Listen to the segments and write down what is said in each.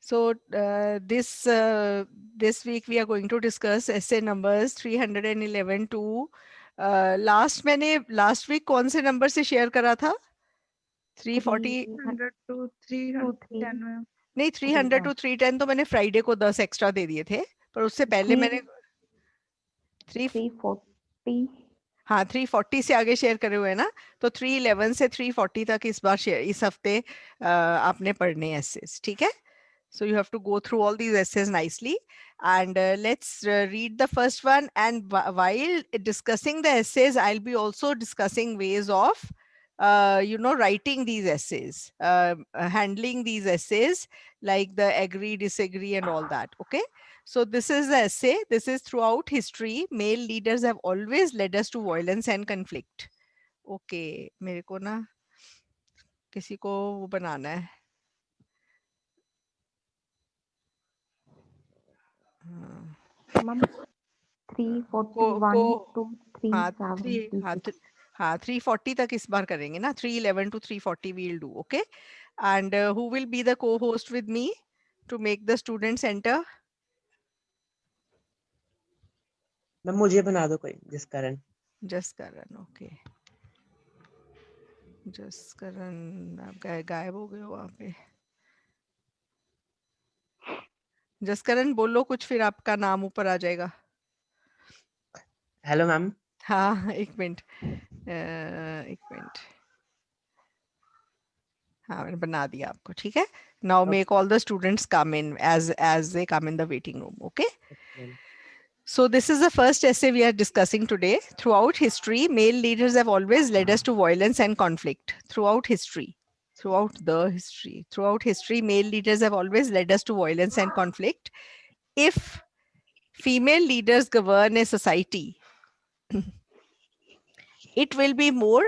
So this week we are going to discuss essay numbers 311 to last week कौन से number से share करा था? 340 300 to 2, 3, 310 में नहीं 300 to 310 तो मैंने फ्राइडे को 10 एक्स्ट्रा दे दिए थे, पर उससे पहले मैंने 340. हाँ 340 से आगे शेयर करे हुए हैं ना, तो 311 से 340 तक इस बार शेयर इस हफ्ते आपने पढ़ने एसेस, ठीक है? So you have to go through all these essays nicely, and let's read the first one. And while discussing the essays, I'll be also discussing ways of writing these essays, handling these essays, like the agree, disagree, and all that. Okay. So this is the essay. This is throughout history, male leaders have always led us to violence and conflict. Okay, मेरे को ना किसी को वो बनाना है. Ma'am, 341 to हाँ 376. हाँ 340 तक इस बार करेंगे ना, 311 to 340 we'll do. Okay, and who will be the co-host with me to make the students enter? Ma'am मुझे बना दो कोई, जिस कारण Just Karan. Okay, Just Karan, आप गायब हो गए हो वहाँ पे. Just Karan बोलो कुछ, फिर आपका नाम ऊपर आ जाएगा. Hello ma'am. हाँ एक मिनट हाँ मैंने बना दिया आपको, ठीक है? Now make all the students come in as they come in the waiting room. Okay. So this is the first essay we are discussing today. Throughout history, male leaders have always led us to violence and conflict. Throughout history, male leaders have always led us to violence and conflict. If female leaders govern a society, it will be more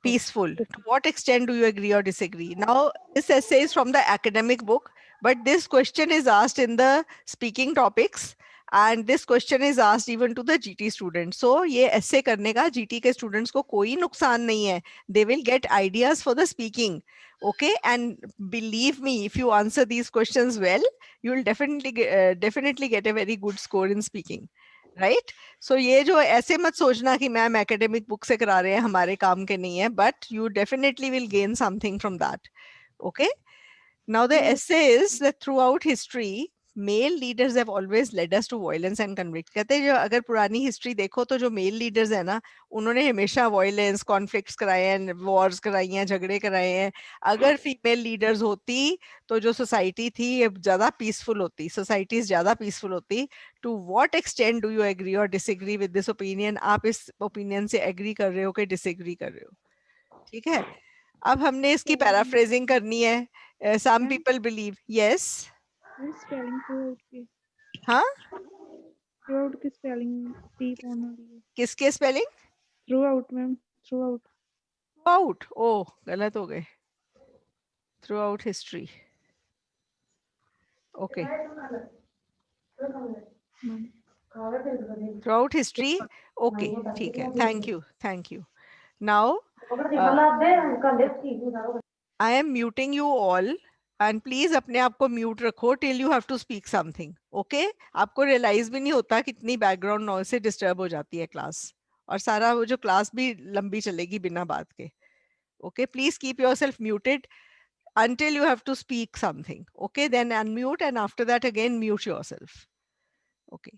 peaceful. To what extent do you agree or disagree? Now, this essay is from the academic book, but this question is asked in the speaking topics, and this question is asked even to the GT students. So, ये essay करने का GT के students को कोई नुकसान नहीं है. They will get ideas for the speaking. Okay, and believe me, if you answer these questions well, you will definitely get a very good score in speaking. Right so ये जो ऐसे मत सोचना कि मैम एकेडमिक बुक से करा रहे हैं, हमारे काम के नहीं है, but you definitely will gain something from that. Okay, now the essay is that throughout history male leaders have always led us to violence and conflict. कहते हैं जो अगर पुरानी हिस्ट्री देखो तो जो मेल लीडर्स है ना, उन्होंने हमेशा वायलेंस कॉन्फ्लिक्ट्स कराए हैं, वॉर्स कराई हैं, झगड़े कराए हैं. अगर फीमेल लीडर्स होती तो जो सोसाइटी थी ये ज्यादा पीसफुल होती, सोसाइटीज ज्यादा पीसफुल होती. To what extent do you agree और डिसएग्री विद दिस ओपिनियन? आप इस ओपिनियन से एग्री कर रहे हो कि डिसएग्री कर रहे हो? ठीक है, अब हमने इसकी पैराफ्रेजिंग करनी है. some people believe. Yes. Spelling through की हाँ थ्रू की स्पेलिंग टी होना है. किसके spelling? Throughout ma'am, throughout. Out, ओ गलत हो गए. Throughout history. Okay, throughout history. Okay ठीक है, thank you. Now I am muting you all, and please अपने आप को म्यूट रखो till you have to speak something. Okay, आपको रियलाइज भी नहीं होता कितनी बैकग्राउंड नॉइज से डिस्टर्ब हो जाती है क्लास, और सारा वो जो क्लास भी लंबी चलेगी बिना बात के. Okay, please keep yourself muted until you have to speak something. Okay, then unmute, and after that again mute yourself. Okay.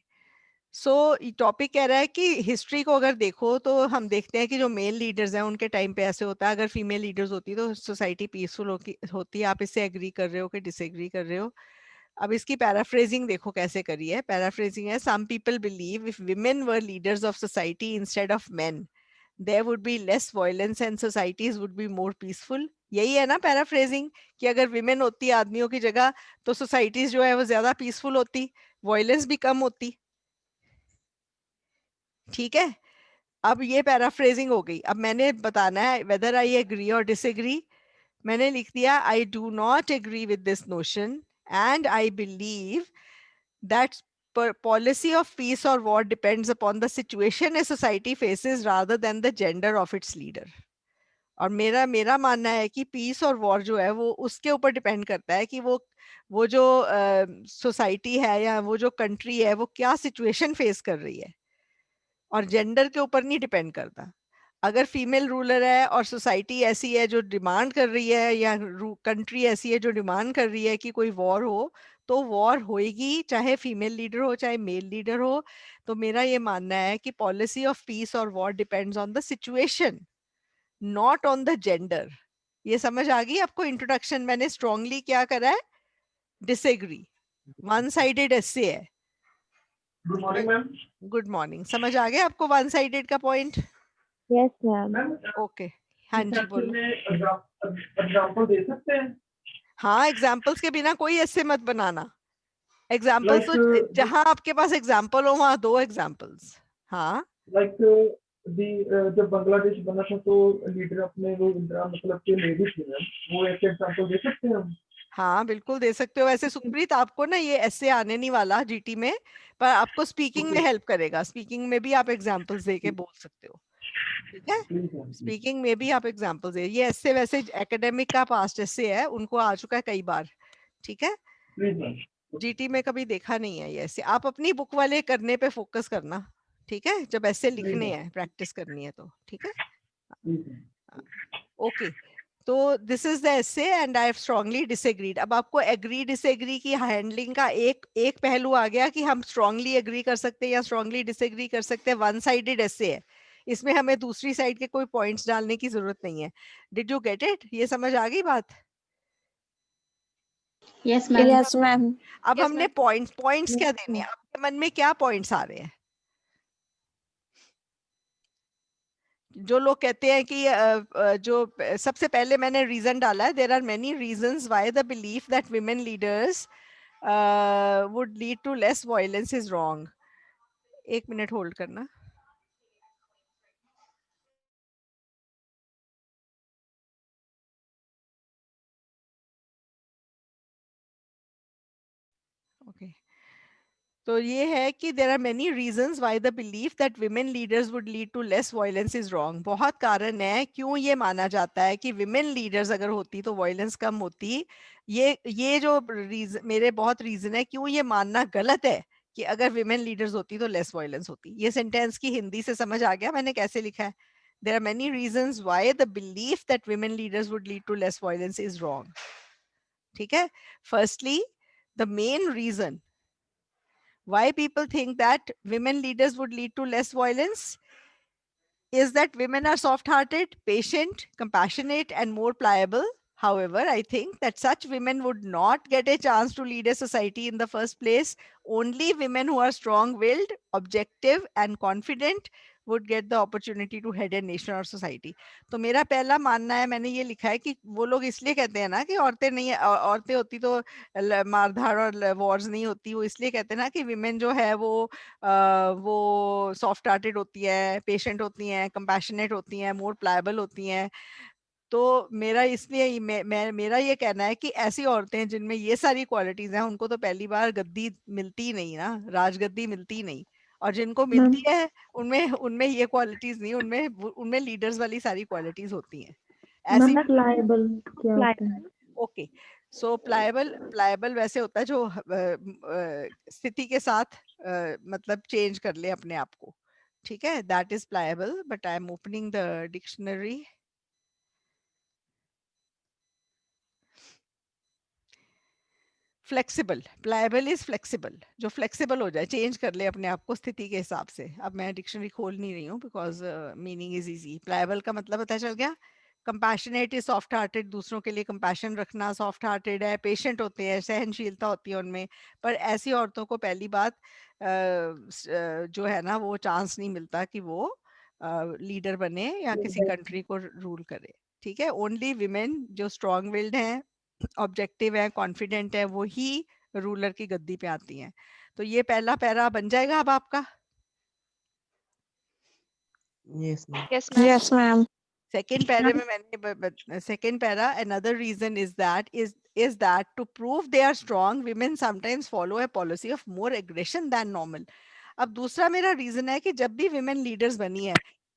So topic कह रहा है कि हिस्ट्री को अगर देखो तो हम देखते हैं कि जो मेल लीडर्स हैं उनके टाइम पे ऐसे होता है, अगर फीमेल लीडर्स होती तो सोसाइटी पीसफुल होती है. आप इससे एग्री कर रहे हो कि डिसएग्री कर रहे हो? अब इसकी पैराफ्रेजिंग देखो कैसे करी है. पैराफ्रेजिंग है, some people believe if women were leaders of society instead of men there would be less violence and societies would be more peaceful. यही है ना पैराफ्रेजिंग, कि अगर विमेन होती आदमियों की जगह तो सोसाइटीज जो है वो ज्यादा पीसफुल होती, वायलेंस भी कम होती. ठीक है, अब ये पैराफ्रेजिंग हो गई. अब मैंने बताना है वेदर आई एग्री और डिसएग्री. मैंने लिख दिया I do not agree with this notion and I believe that policy of peace or war depends upon the situation a society faces rather than the gender of its leader. और मेरा मानना है कि piece और war जो है वो उसके ऊपर डिपेंड करता है कि वो जो सोसाइटी है या वो जो कंट्री है वो क्या सिचुएशन फेस कर रही है, और जेंडर के ऊपर नहीं डिपेंड करता। अगर फीमेल रूलर है और सोसाइटी ऐसी है जो डिमांड कर रही है, या कंट्री ऐसी है जो डिमांड कर रही है कि कोई वॉर हो, तो वॉर होएगी, चाहे फीमेल लीडर हो चाहे मेल लीडर हो। तो मेरा ये मानना है कि पॉलिसी ऑफ पीस और war depends on the situation, not on the gender. ये समझ आ गई आपको? इंट्रोडक्शन मैंने स्ट्रांगली क्या करा है? डिसएग्री, वन साइडेड एसे है। Good morning ma'am. Good morning. समझ आ गया आपको वन साइडेड का पॉइंट? Yes ma'am. ओके, हाँ जी बोलो। एग्जांपल दे सकते हैं? हाँ, एग्जाम्पल्स के बिना कोई ऐसे मत बनाना। एग्जाम्पल्स तो Like, जहां आपके पास एग्जाम्पल हो वहां दो एग्जाम्पल्स। हाँ, लाइक जब बांग्लादेश बना था तो लीडर अपने वो इंदिरा मतलब के लेडी थी मैम, वो एक एग्जांपल दे सकते हैं हम? हाँ बिल्कुल दे सकते हो। वैसे सुप्रीत, आपको ना ये ऐसे आने नहीं वाला जीटी में, पर आपको स्पीकिंग में हेल्प करेगा। स्पीकिंग में भी आप एग्जाम्पल्स दे के बोल सकते हो, ठीक है? Please ma'am. स्पीकिंग में भी आप एग्जाम्पल्स दे। ये ऐसे वैसे एकेडमिक का पास्ट ऐसे है, उनको आ चुका है कई बार, ठीक है? Please ma'am. जीटी में कभी देखा नहीं है ये ऐसे। आप अपनी बुक वाले करने पे फोकस करना, ठीक है? जब ऐसे लिखने हैं, प्रैक्टिस करनी है तो, ठीक है? ओके, तो this is the essay and I have strongly disagreed. अब आपको एग्री डिसएग्री की हैंडलिंग का एक पहलू आ गया कि हम स्ट्रांगली एग्री कर सकते हैं या स्ट्रांगली डिसएग्री कर सकते हैं। वन साइडेड एसे है, इसमें हमें दूसरी साइड के कोई पॉइंट्स डालने की जरूरत नहीं है। Did you get it? ये समझ आ गई बात? Yes ma'am. Yes ma'am. अब हमने पॉइंट्स क्या देने हैं? आपके मन में क्या पॉइंट्स आ रहे हैं? जो लोग कहते हैं कि जो सबसे पहले मैंने रीजन डाला है, there are many reasons why the belief that women leaders would lead to less violence is wrong. एक मिनट होल्ड करना। ओके, तो ये है कि there are many reasons why the belief that women leaders would lead to less violence is wrong. बहुत कारण है क्यों ये माना जाता है कि विमेन लीडर्स अगर होती तो वायलेंस कम होती। ये जो मेरे बहुत रीजन है क्यों ये मानना गलत है कि अगर विमेन लीडर्स होती तो लेस वायलेंस होती। ये सेंटेंस की हिंदी से समझ आ गया मैंने कैसे लिखा है? There are many reasons why the belief that women leaders would lead to less violence is wrong, ठीक है? Firstly, the main reason why people think that women leaders would lead to less violence is that women are soft-hearted, patient, compassionate, and more pliable. However, I think that such women would not get a chance to lead a society in the first place. Only women who are strong-willed, objective, and confident would get the opportunity to head a nation or society. तो मेरा पहला मानना है, मैंने ये लिखा है कि वो लोग इसलिए कहते हैं ना कि औरतें नहीं, औरतें होती तो मारधाड़ और वॉर्स नहीं होती। वो इसलिए कहते हैं ना कि विमेन जो है वो सॉफ्ट हार्टेड होती है, पेशेंट होती हैं, कंपैशनेट होती हैं, मोर प्लायबल होती हैं। तो मेरा इसलिए मेरा ये कहना है कि ऐसी औरतें जिनमें ये सारी क्वालिटीज हैं उनको तो पहली बार गद्दी मिलती ही नहीं ना, राजगद्दी मिलती ही नहीं। और जिनको मिलती है उनमें उनमें ये क्वालिटीज नहीं, उनमें लीडर्स वाली सारी क्वालिटीज होती हैं ऐसी। प्लायबल क्या होता है? ओके, सो प्लायबल वैसे होता है जो स्थिति के साथ मतलब चेंज कर ले अपने आप को, ठीक है? That is pliable. But I am opening the dictionary. Flexible, pliable is flexible, जो फ्लेक्सिबल हो जाए, चेंज कर ले अपने आप को स्थिति के हिसाब से। अब मैं डिक्शनरी खोल नहीं रही हूँ because meaning is easy. Pliable का मतलब पता चल गया। कंपैशनेट इज सॉफ्ट हार्टेड, दूसरों के लिए कंपैशन रखना, सॉफ्ट हार्टेड है, पेशेंट होते हैं, सहनशीलता होती है उनमें। पर ऐसी औरतों को पहली बात जो है ना वो चांस नहीं मिलता कि वो लीडर बने या किसी कंट्री को रूल करे, ठीक है? ओनली विमेन जो स्ट्रॉन्ग विल्ड हैं, ऑब्जेक्टिव है, कॉन्फिडेंट है, वो ही रूलर की गद्दी पे आती हैं। तो ये पहला पैरा बन जाएगा अब आपका। Yes ma'am. Yes ma'am. Second पैरे में मैंने second para, another reason is that to prove they are strong, women sometimes follow a policy of more aggression than normal. अब दूसरा मेरा रीजन है कि जब भी विमेन लीडर्स बनी है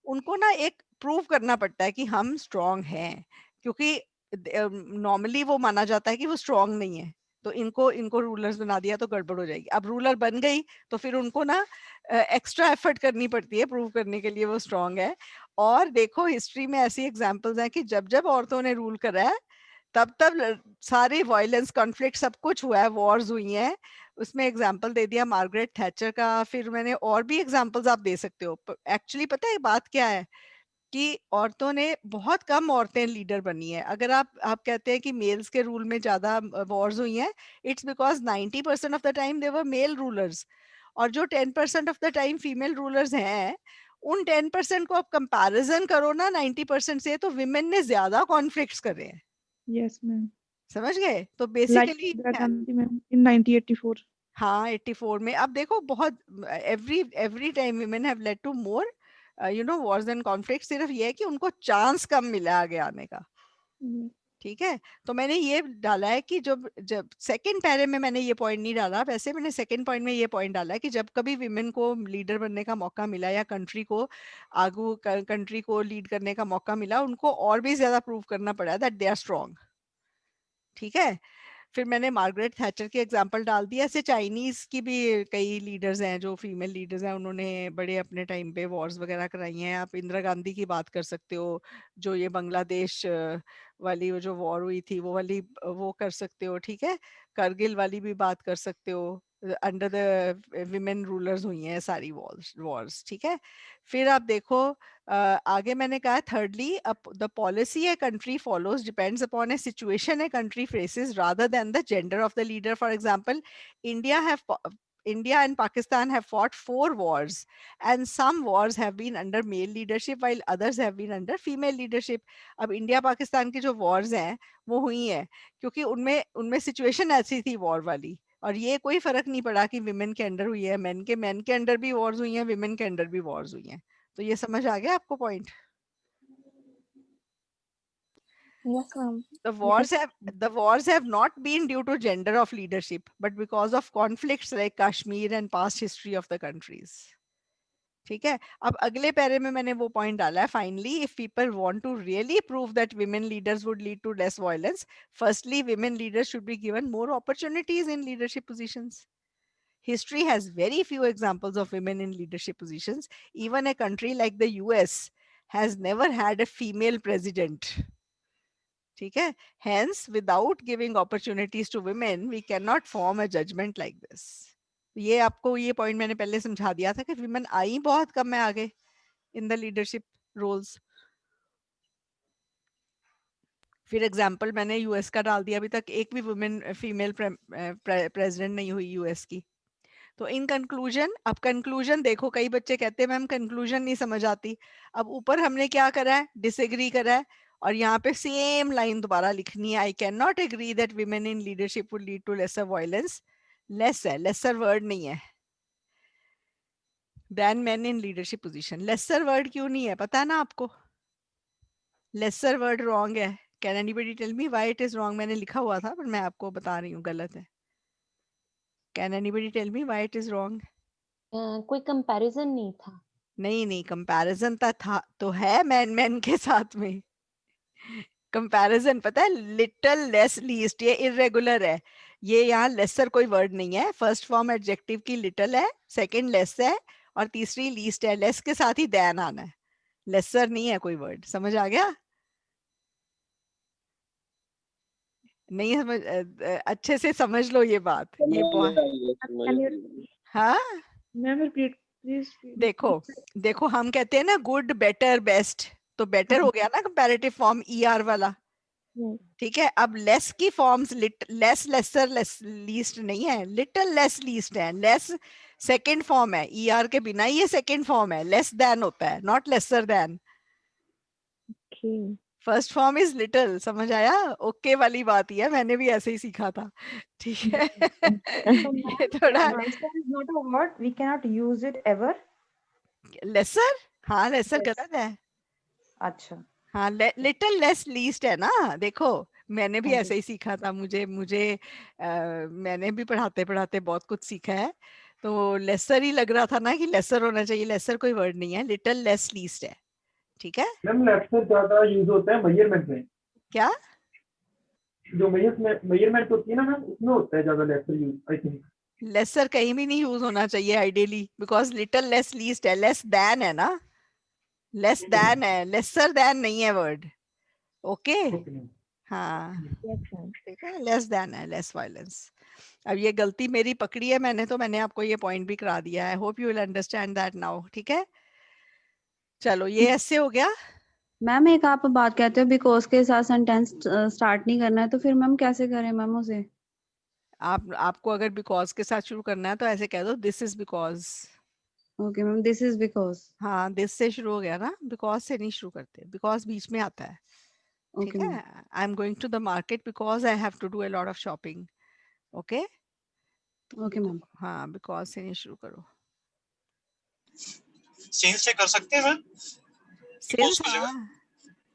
उनको ना एक प्रूव करना पड़ता है कि हम स्ट्रांग हैं, क्योंकि नॉर्मली वो माना जाता है कि वो स्ट्रांग नहीं है, तो इनको इनको रूलर्स बना दिया तो गड़बड़ हो जाएगी। अब रूलर बन गई तो फिर उनको ना एक्स्ट्रा एफर्ट करनी पड़ती है प्रूव करने के लिए वो स्ट्रांग है। और देखो हिस्ट्री में ऐसी एग्जांपल्स हैं कि जब जब औरतों ने रूल करा है तब तब सारे वायलेंस कॉन्फ्लिक्ट सब कुछ हुआ है, वॉर्स हुई हैं। उसमें एग्जांपल दे दिया मार्गरेट थैचर का, फिर मैंने और भी एग्जांपल्स आप दे सकते हो। एक्चुअली पता है बात क्या है कि औरतों ने बहुत कम औरतें लीडर बनी है। अगर आप कहते हैं कि मेल्स के रूल में ज्यादा वॉर्स हुई हैं, it's because 90% of the time they were male rulers, और जो 10% of the time female rulers हैं, उन 10% को आप कंपैरिजन करो ना 90% से, तो विमेन ने ज्यादा कॉन्फ्लिक्ट्स करे हैं। Yes, ma'am. समझ गए? तो Like basically Indira Gandhi, ma'am, in 1984. हाँ 84 में अब देखो बहुत every time women have led to more wars and conflicts, सिर्फ ये है कि उनको चांस कम मिला आगे आने का। Yes. ठीक है, तो मैंने ये डाला है कि जब जब सेकंड पैरे में मैंने ये पॉइंट नहीं डाला, वैसे मैंने सेकंड पॉइंट में ये पॉइंट डाला है कि जब कभी विमेन को लीडर बनने का मौका मिला या कंट्री को आगू कंट्री को लीड करने का मौका मिला, उनको और भी ज्यादा प्रूव करना पड़ा दैट दे आर स्ट्रांग। ठीक है, फिर मैंने मार्गरेट थैचर की एग्जांपल डाल दिया। ऐसे चाइनीज की भी कई लीडर्स हैं जो फीमेल लीडर्स हैं, उन्होंने बड़े अपने टाइम पे वॉर्स वगैरह कराई हैं। आप इंदिरा गांधी की बात कर सकते हो, जो ये बांग्लादेश वाली वो जो वॉर हुई थी वो वाली वो कर सकते हो। ठीक है, करगिल वाली भी बात कर सकते हो, अंडर द विमेन रूलर्स हुई हैं सारी वॉर्स। ठीक है, फिर आप देखो आगे मैंने कहा thirdly the policy a country follows depends upon a situation a country faces rather than the gender of the leader. For example, India and Pakistan have fought 4 wars, and some wars have been under male leadership while others have been under female leadership. अब India Pakistan की जो wars हैं वो हुई हैं क्योंकि उनमें उनमें सिचुएशन ऐसी थी वॉर वाली, और ये कोई फर्क नहीं पड़ा कि विमेन के अंडर हुई है, मेन के अंडर भी वॉर्स हुई हैं, विमेन के अंडर भी वॉर्स हुई हैं। तो ये समझ आ गया आपको point? Yes, ma'am. The wars have not been due to gender of leadership, but because of conflicts like Kashmir and past history of the countries. ठीक है, अब अगले पैरे में मैंने वो पॉइंट डाला है, finally if people want to really prove that women leaders would lead to less violence, firstly women leaders should be given more opportunities in leadership positions. History has very few examples of women in leadership positions. Even a country like the US has never had a female president. ठीक है, hence without giving opportunities to women we cannot form a judgment like this. ये आपको ये point मैंने पहले समझा दिया था कि विमेन आई बहुत कम है आगे इन द लीडरशिप रोल्स। फिर एग्जांपल मैंने यूएस का डाल दिया, अभी तक एक भी वुमेन फीमेल प्रेसिडेंट नहीं हुई यूएस की। तो इन कंक्लूजन, अब कंक्लूजन देखो, कई बच्चे कहते हैं मैम कंक्लूजन नहीं समझ आती। अब ऊपर हमने क्या करा है, डिसएग्री करा है, और यहाँ पे सेम लाइन दोबारा लिखनी है, I can not agree that women in leadership would lead to lesser violence. Less है, लेसर वर्ड नहीं है, then men in leadership position. Lesser word क्यों नहीं है पता है ना आपको? लेसर वर्ड रॉन्ग है। Can anybody tell me why it is wrong? मैंने लिखा हुआ था पर मैं आपको बता रही हूँ गलत है। Can anybody tell me why it is wrong? कोई कंपैरिजन नहीं था। नहीं, कंपैरिजन था तो है मैन के साथ में। कंपैरिजन पता है, लिटिल लेस लीस्ट, ये इरेगुलर है। ये यहाँ लेसर कोई वर्ड नहीं है। फर्स्ट फॉर्म एडजेक्टिव की लिटिल है, सेकंड लेस है, और तीसरी लीस्ट है। लेस के साथ ही दैन आना है, लेसर नहीं है कोई वर्ड। समझ आ गया? नहीं समझ? अच्छे से समझ लो ये बात, ये बहुत। हाँ Ma'am, repeat, please. देखो हम कहते हैं ना गुड बेटर बेस्ट, तो बेटर हो गया ना कंपैरेटिव फॉर्म ER वाला। Yes. ठीक है, अब लेस की forms less, lesser, less, least नहीं है, लिटिल लेस लीस्ट है। लेस सेकंड फॉर्म है, ER के बिना ये सेकंड फॉर्म है, लेस देन होता है, not lesser than. Okay. First form is little. समझ आया? ओके वाली बात ही है, मैंने भी ऐसे ही सीखा था। ठीक है ये थोड़ा Lesser is not a word. We cannot use it ever. Lesser, हाँ लेसर Yes. गलत है। अच्छा. हाँ लिटिल लेस लीस्ट है ना। देखो मैंने भी हाँ जी. ऐसे ही सीखा था, मुझे मैंने भी पढ़ाते पढ़ाते बहुत कुछ सीखा है। तो लेसर ही लग रहा था ना कि लेसर होना चाहिए, लेसर कोई वर्ड नहीं है, लिटिल लेस लीस्ट है। ठीक है? मैम लेक्चर ज्यादा यूज होता है मेजरमेंट में, क्या? जो मेजरमेंट होती है ना मैम, उसमें होता है ज्यादा lecture use I think. Lesser कहीं भी नहीं यूज होना चाहिए ideally, because little less least है, लेस देन है ना, लेस देन है, लेसर देन नहीं है वर्ड। Okay, okay ma'am. हाँ Yes, ma'am. ठीक है, लेस देन है, लेस वायलेंस। अब ये गलती मेरी पकड़ी है मैंने, तो मैंने आपको ये पॉइंट भी करा दिया है। Hope you will understand that now. ठीक है, चलो ये ऐसे हो गया। मैम एक आप बात कहते हो बिकॉज के साथ सेंटेंस स्टार्ट नहीं करना है, तो फिर मैम कैसे करें मैम उसे? आपको अगर बिकॉज के साथ शुरू करना है तो ऐसे कह दो, this is because. Okay ma'am, this is because. हाँ, दिस से शुरू हो गया ना, बिकॉज से नहीं शुरू करते, बिकॉज बीच में आता है। ठीक ओके है, ma'am. I am going to the market because I have to do a lot of shopping. Okay, okay ma'am. हाँ, बिकॉज से नहीं शुरू करो। चेंज से कर सकते हैं ma'am Since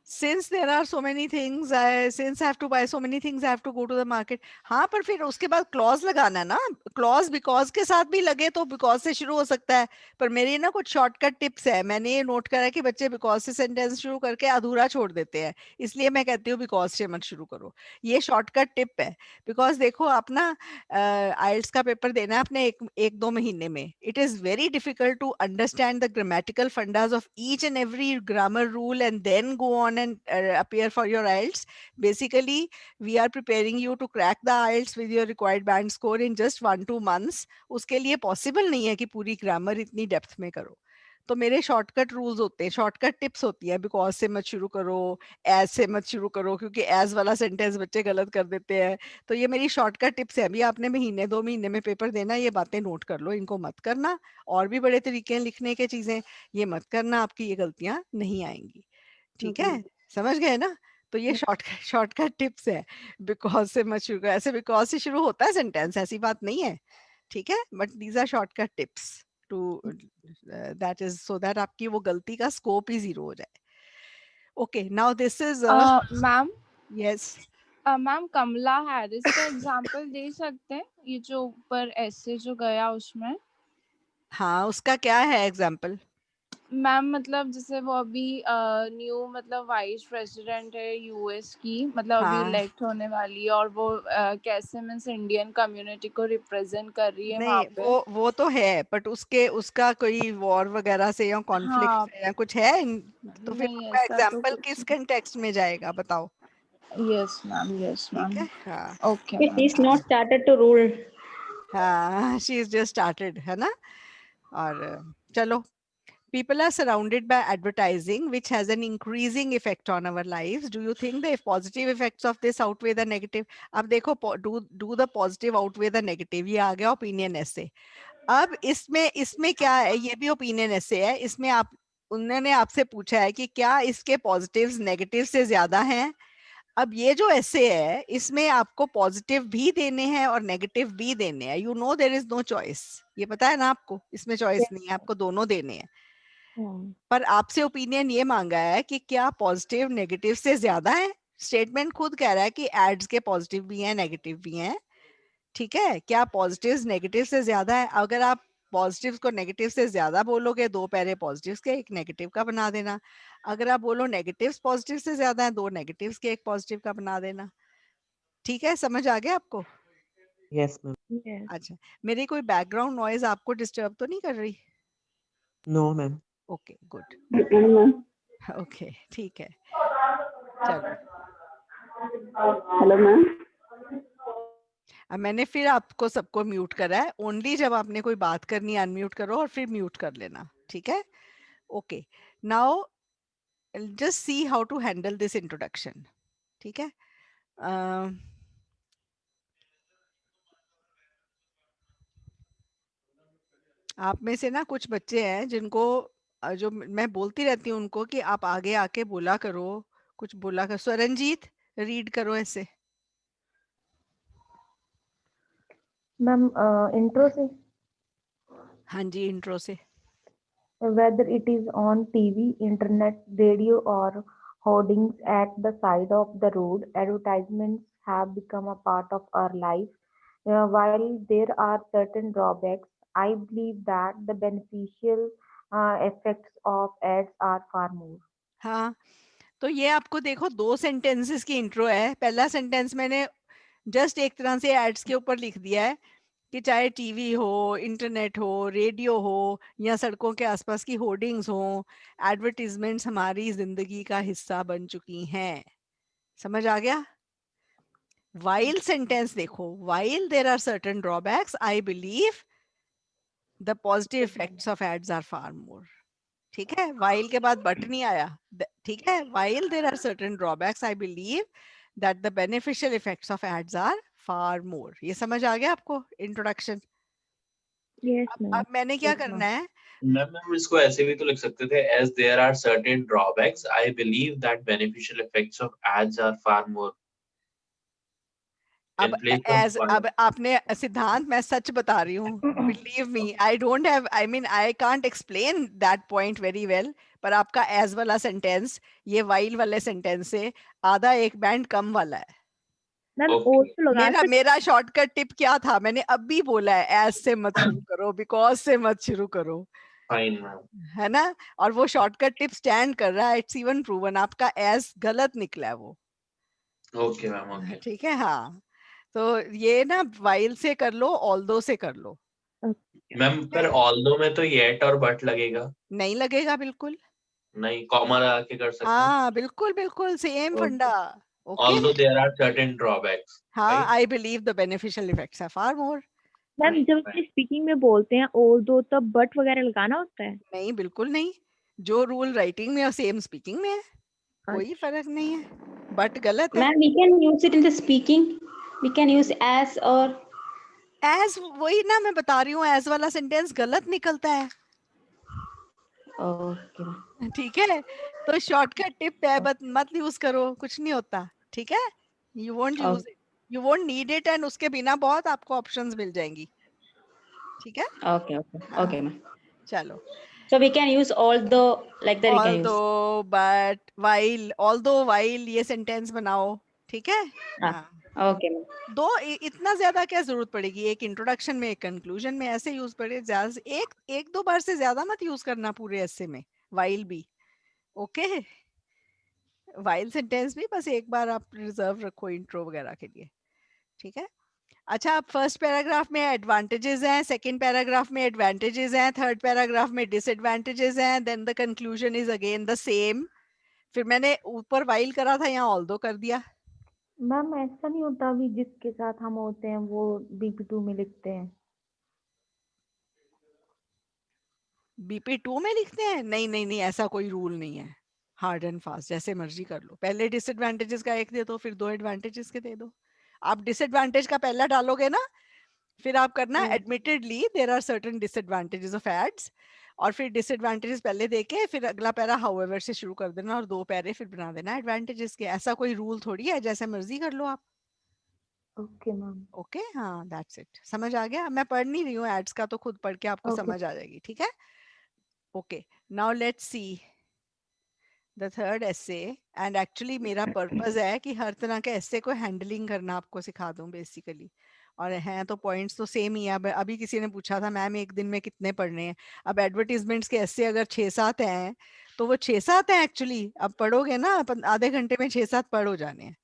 since there are so many things, since I have to buy so many things, I have to go to the market. हाँ, पर फिर उसके बाद क्लॉज लगाना है ना, क्लॉज बिकॉज के साथ भी लगे तो बिकॉज से शुरू हो सकता है। पर मेरी ना कुछ शॉर्टकट टिप्स है, मैंने ये नोट करा है कि बच्चे बिकॉज से सेंटेंस शुरू करके अधूरा छोड़ देते हैं, इसलिए मैं कहती हूँ बिकॉज से मत शुरू करो। ये शॉर्टकट टिप है, बिकॉज देखो आप ना आइल्स का पेपर देना है अपने एक दो महीने में। It is very difficult to understand the grammatical fundas of each and every grammar rule and then go on and appear for your IELTS. Basically, we are preparing you to crack the IELTS with your required band score in just 1-2 months. उसके लिए possible नहीं है कि पूरी grammar इतनी depth में करो। तो मेरे शॉर्टकट रूल्स होते हैं, शॉर्टकट टिप्स होती है। बिकॉज से मत शुरू करो, एज से मत शुरू करो, क्योंकि एज वाला सेंटेंस बच्चे गलत कर देते हैं। तो ये मेरी शॉर्टकट टिप्स है। अभी आपने महीने 2 महीने में पेपर देना, ये बातें नोट कर लो, इनको मत करना। और भी बड़े तरीके हैं लिखने के चीजें, ये मत करना, आपकी ये गलतियां नहीं आएंगी। ठीक ओके है, मैम। समझ गए ना? तो ये शॉर्टकट शॉर्टकट टिप्स है। बिकॉज से मत शुरू करो, ऐसे बिकॉज से शुरू होता है सेंटेंस, ऐसी बात नहीं है। ठीक है, but these are shortcut tips to that is so that आपकी वो गलती का स्कोप ही जीरो हो जाए। Okay, now this is ma'am yes. Ma'am Kamala Harris का एग्जांपल दे सकते हैं, ये जो ऊपर ऐसे जो गया उसमें? हाँ, उसका क्या है एग्जाम्पल? मैम मतलब जैसे वो अभी न्यू मतलब वाइस प्रेसिडेंट है यूएस की, मतलब अभी हाँ, इलेक्ट होने वाली है, और वो कैसे मीन्स इंडियन कम्युनिटी को रिप्रेजेंट कर रही है वहाँ नहीं, पे। वो तो है, बट उसका कोई वॉर वगैरह से या कॉन्फ्लिक्ट हाँ, से या कुछ है तो फिर नहीं आपका ऐसा तो एग्जाम्पल कुछ किस कंटेक्स्ट में जाएगा बताओ? यस मैम, यस ठीक मैम। है, हाँ okay It ma'am. is not started to rule. हाँ, शी इज जस्ट स्टार्टेड, है ना? और चलो, people are surrounded by advertising which has an increasing effect on our lives. Do you think the positive effects of this outweigh the negative? अब देखो, do the positive outweigh the negative, ये आ गया opinion ऐसे। अब इसमें क्या है, ये भी ओपिनियन ऐसे है। इसमें आप, उन्होंने आपसे पूछा है कि क्या इसके पॉजिटिव्स नेगेटिव से ज्यादा हैं। अब ये जो ऐसे है, इसमें आपको पॉजिटिव भी देने हैं और नेगेटिव भी देने हैं। You know there is no choice, ये पता है ना आपको, इसमें चॉइस नहीं है, आपको दोनों देने हैं। पर आपसे ओपिनियन ये मांगा है कि क्या पॉजिटिव नेगेटिव से ज्यादा है। स्टेटमेंट खुद कह रहा है कि एड्स के पॉजिटिव भी हैं नेगेटिव भी हैं। ठीक है, क्या पॉजिटिव्स नेगेटिव से ज्यादा है? अगर आप पॉजिटिव्स को नेगेटिव से ज्यादा बोलोगे, 2 पैरे पॉजिटिव्स के 1 नेगेटिव का बना देना। अगर आप बोलो नेगेटिव्स पॉजिटिव से ज्यादा है, 2 नेगेटिव्स के 1 पॉजिटिव का बना देना। ठीक है, समझ आ गया आपको? Yes, ma'am. Yes. अच्छा, मेरी कोई बैकग्राउंड नॉइज आपको डिस्टर्ब तो नहीं कर रही? No, ma'am. Okay, good. Hello, okay, ठीक है, चलो। ma'am. अब मैंने फिर आपको सबको म्यूट करा है। ओनली जब आपने कोई बात करनी अनम्यूट करो और फिर म्यूट कर लेना। ठीक है, okay. Now just see how to handle this introduction. ठीक है, आप में से ना कुछ बच्चे हैं जिनको जो मैं बोलती रहती हूँ उनको कि आप आगे आके बोला करो, कुछ बोला करो। स्वरंजीत, रीड करो ऐसे। मैम इंट्रो से, हाँ जी, इंट्रो से। whether it is on TV, internet, radio, or hoardings at the side of the road, advertisements have become a part of our life. While there are certain drawbacks, I believe that the beneficial effects of ads are far more. हाँ, तो ये आपको देखो 2 sentences की intro है। पहला sentence मैंने just एक तरह से एड्स के ऊपर लिख दिया है कि चाहे टीवी हो, इंटरनेट हो, रेडियो हो या सड़कों के आसपास की होर्डिंग्स हो, एडवर्टाइजमेंट्स हमारी जिंदगी का हिस्सा बन चुकी हैं। समझ आ गया? while सेंटेंस देखो, while there are certain drawbacks, I believe the positive effects of ads are far more. ठीक है, while के बाद but नहीं आया, ठीक है, while there are certain drawbacks, I believe that the beneficial effects of ads are far more. ये समझ आ गया आपको इंट्रोडक्शन? Yes, अब ma'am. मैंने क्या Yes, ma'am. करना है, मैम इसको ऐसे भी तो लिख सकते थे, as there are certain drawbacks, I believe that beneficial effects of ads are far more. In अब place of एज while. अब आपने सिद्धांत, मैं सच बता रही हूँ, believe me, I don't have, I mean I can't explain that point very well, पर आपका एज वाला सेंटेंस ये वाइल वाले सेंटेंस से आधा एक बैंड कम वाला है। Ma'am Okay. और तो लगा मेरा सकते मेरा शॉर्टकट टिप क्या था, मैंने अब भी बोला है, एज से मत शुरू करो, बिकॉज से मत शुरू करो, Fine, ma'am. है ना? और वो शॉर्टकट टिप स्टैंड कर रहा है, इट्स इवन प्रूवन, आपका एज गलत निकला है वो। Okay, ma'am. Okay. ठीक है, हाँ, तो ये ना वाइल से कर लो, ऑल्दो से कर लो। मैम पर although में तो yet और but लगेगा, नहीं लगेगा बिल्कुल, नहीं कॉमा लगा के कर सकते हैं। हाँ बिल्कुल बिल्कुल same Okay. Funda. Okay, Although there are certain drawbacks. हाँ, right? I believe the beneficial effects are far more. Ma'am जब अपनी स्पीकिंग में बोलते हैं और दो तब बट वगैरह लगाना होता है? नहीं, बिल्कुल नहीं, जो रूल राइटिंग में और सेम स्पीकिंग में है, कोई फर्क नहीं है, बट गलत है। Ma'am, we can use it in the speaking. We can use as or. As, वही ना मैं बता रही हूँ, एज वाला सेंटेंस गलत निकलता है। Okay. ठीक है, तो शॉर्टकट टिप है, बट मत यूज करो, कुछ नहीं होता। ठीक है, you won't use it, you won't need it, and उसके बिना बहुत आपको ऑप्शंस मिल जाएंगी। ठीक है, Okay. हाँ, Okay, ma'am. चलो, So we can use although like that. We can use. although, but, while, although, while, ये सेंटेंस बनाओ। ठीक है, हाँ, हाँ, Okay, ma'am. दो, इतना ज्यादा क्या जरूरत पड़ेगी, एक इंट्रोडक्शन में, एक कंक्लूजन में, ऐसे यूज पड़े, ज्यादा एक दो बार से ज्यादा मत यूज करना पूरे ऐसे में, वाइल भी। ओके, वाइल सेंटेंस भी बस एक बार आप रिजर्व रखो इंट्रो वगैरह के लिए। ठीक है, अच्छा, अब फर्स्ट पैराग्राफ में एडवांटेजेस हैं, सेकंड पैराग्राफ में एडवांटेजेस हैं, थर्ड पैराग्राफ में डिसएडवांटेजेस हैं, then the conclusion is again the same. फिर मैंने ऊपर वाइल करा था, यहाँ ऑल्दो कर दिया। मैम ऐसा नहीं होता, अभी जिसके साथ हम होते हैं वो BP2 में लिखते हैं। BP2 में लिखते हैं? नहीं नहीं नहीं, ऐसा कोई रूल नहीं है, हार्ड एंड फास्ट, जैसे मर्जी कर लो। पहले डिसएडवांटेजेस का एक दे दो, फिर 2 एडवांटेजेस के दे दो। आप डिसएडवांटेज का पहला डालोगे ना, फिर आप करना admittedly there are certain disadvantages of ads, और फिर डिसएडवांटेजेस पहले देके फिर अगला पैरा हाउएवर से शुरू कर देना, और 2 पैरे फिर बना देना एडवांटेजेस के। ऐसा कोई रूल थोड़ी है, जैसे मर्जी कर लो आप। Okay ma'am. ओके, हाँ, दैट्स इट। समझ आ गया? मैं पढ़ नहीं रही हूँ एड्स का, तो खुद पढ़ के आपको Okay. समझ आ जाएगी। ठीक है, okay, now let's see the third essay. And actually मेरा पर्पस है कि हर तरह के एसे को हैंडलिंग करना आपको सिखा दूं बेसिकली, और हैं तो पॉइंट्स तो सेम ही है। अब अभी किसी ने पूछा था मैम एक दिन में कितने पढ़ने हैं, अब एडवर्टीजमेंट्स के एसे अगर 6-7 हैं तो वो 6-7 हैं एक्चुअली। अब पढ़ोगे ना, आधे घंटे में 6-7 पढ़ हो जाने हैं,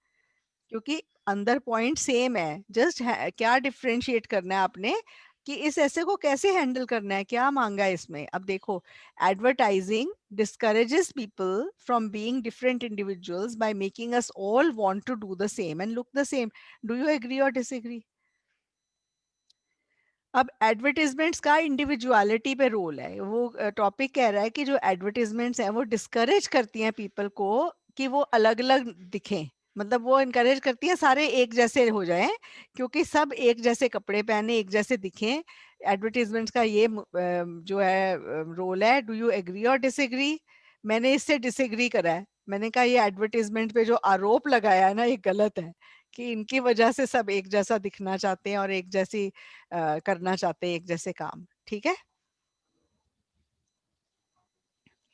क्योंकि अंदर पॉइंट सेम है, जस्ट क्या डिफरेंशिएट करना है आपने कि इस ऐसे को कैसे हैंडल करना है, क्या मांगा है इसमें। अब देखो, advertising discourages people from being different individuals by making us all want to do the same and look the same. Do you agree or disagree? अब एडवर्टीजमेंट्स का इंडिविजुअलिटी पे रोल है, वो टॉपिक कह रहा है कि जो एडवर्टीजमेंट्स हैं वो डिस्करेज करती हैं पीपल को कि वो अलग अलग दिखें, मतलब वो इनकरेज करती है सारे एक जैसे हो जाएं, क्योंकि सब एक जैसे कपड़े पहने, एक जैसे दिखें। एडवर्टीजमेंट्स का ये जो है रोल है। डू यू एग्री और डिसएग्री? मैंने इससे डिसएग्री करा है, मैंने कहा ये एडवर्टीजमेंट पे जो आरोप लगाया है ना, ये गलत है, कि इनकी वजह से सब एक जैसा दिखना चाहते हैं और एक जैसी करना चाहते हैं एक जैसे काम। ठीक है,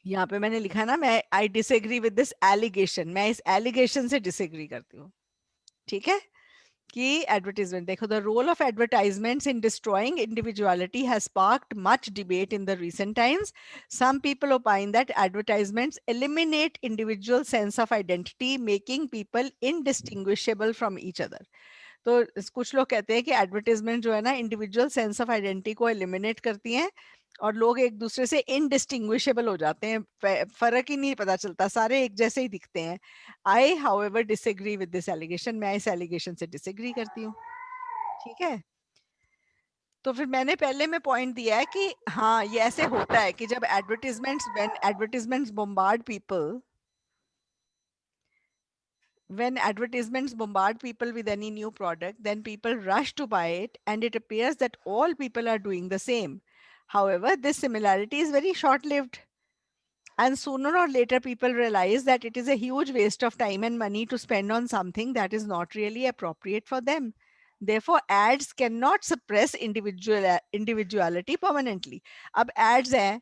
यहाँ पे मैंने लिखा ना, मैं I disagree with this allegation, मैं इस एलिगेशन से डिसएग्री करती हूँ। ठीक है, कि एडवर्टीजमेंट देखो, the role of advertisements in destroying individuality has sparked much debate in the recent times. Some people opine that advertisements eliminate individual sense of identity, making people indistinguishable from each other. तो कुछ लोग कहते हैं कि advertisement जो है ना individual sense of identity को एलिमिनेट करती हैं और लोग एक दूसरे से इनडिस्टिंग्विशेबल हो जाते हैं, फर्क ही नहीं पता चलता, सारे एक जैसे ही दिखते हैं. I however disagree with this allegation. मैं इस एलिगेशन से डिसएग्री करती हूँ. ठीक है, तो फिर मैंने पहले में पॉइंट दिया है कि हाँ ये ऐसे होता है कि जब when advertisements bombard people, when advertisements bombard people with any new product, then people rush to buy it, and it appears that all people are doing the same. However, this similarity is very short-lived, and sooner or later people realize that it is a huge waste of time and money to spend on something that is not really appropriate for them. Therefore, ads cannot suppress individuality permanently. अब ads है,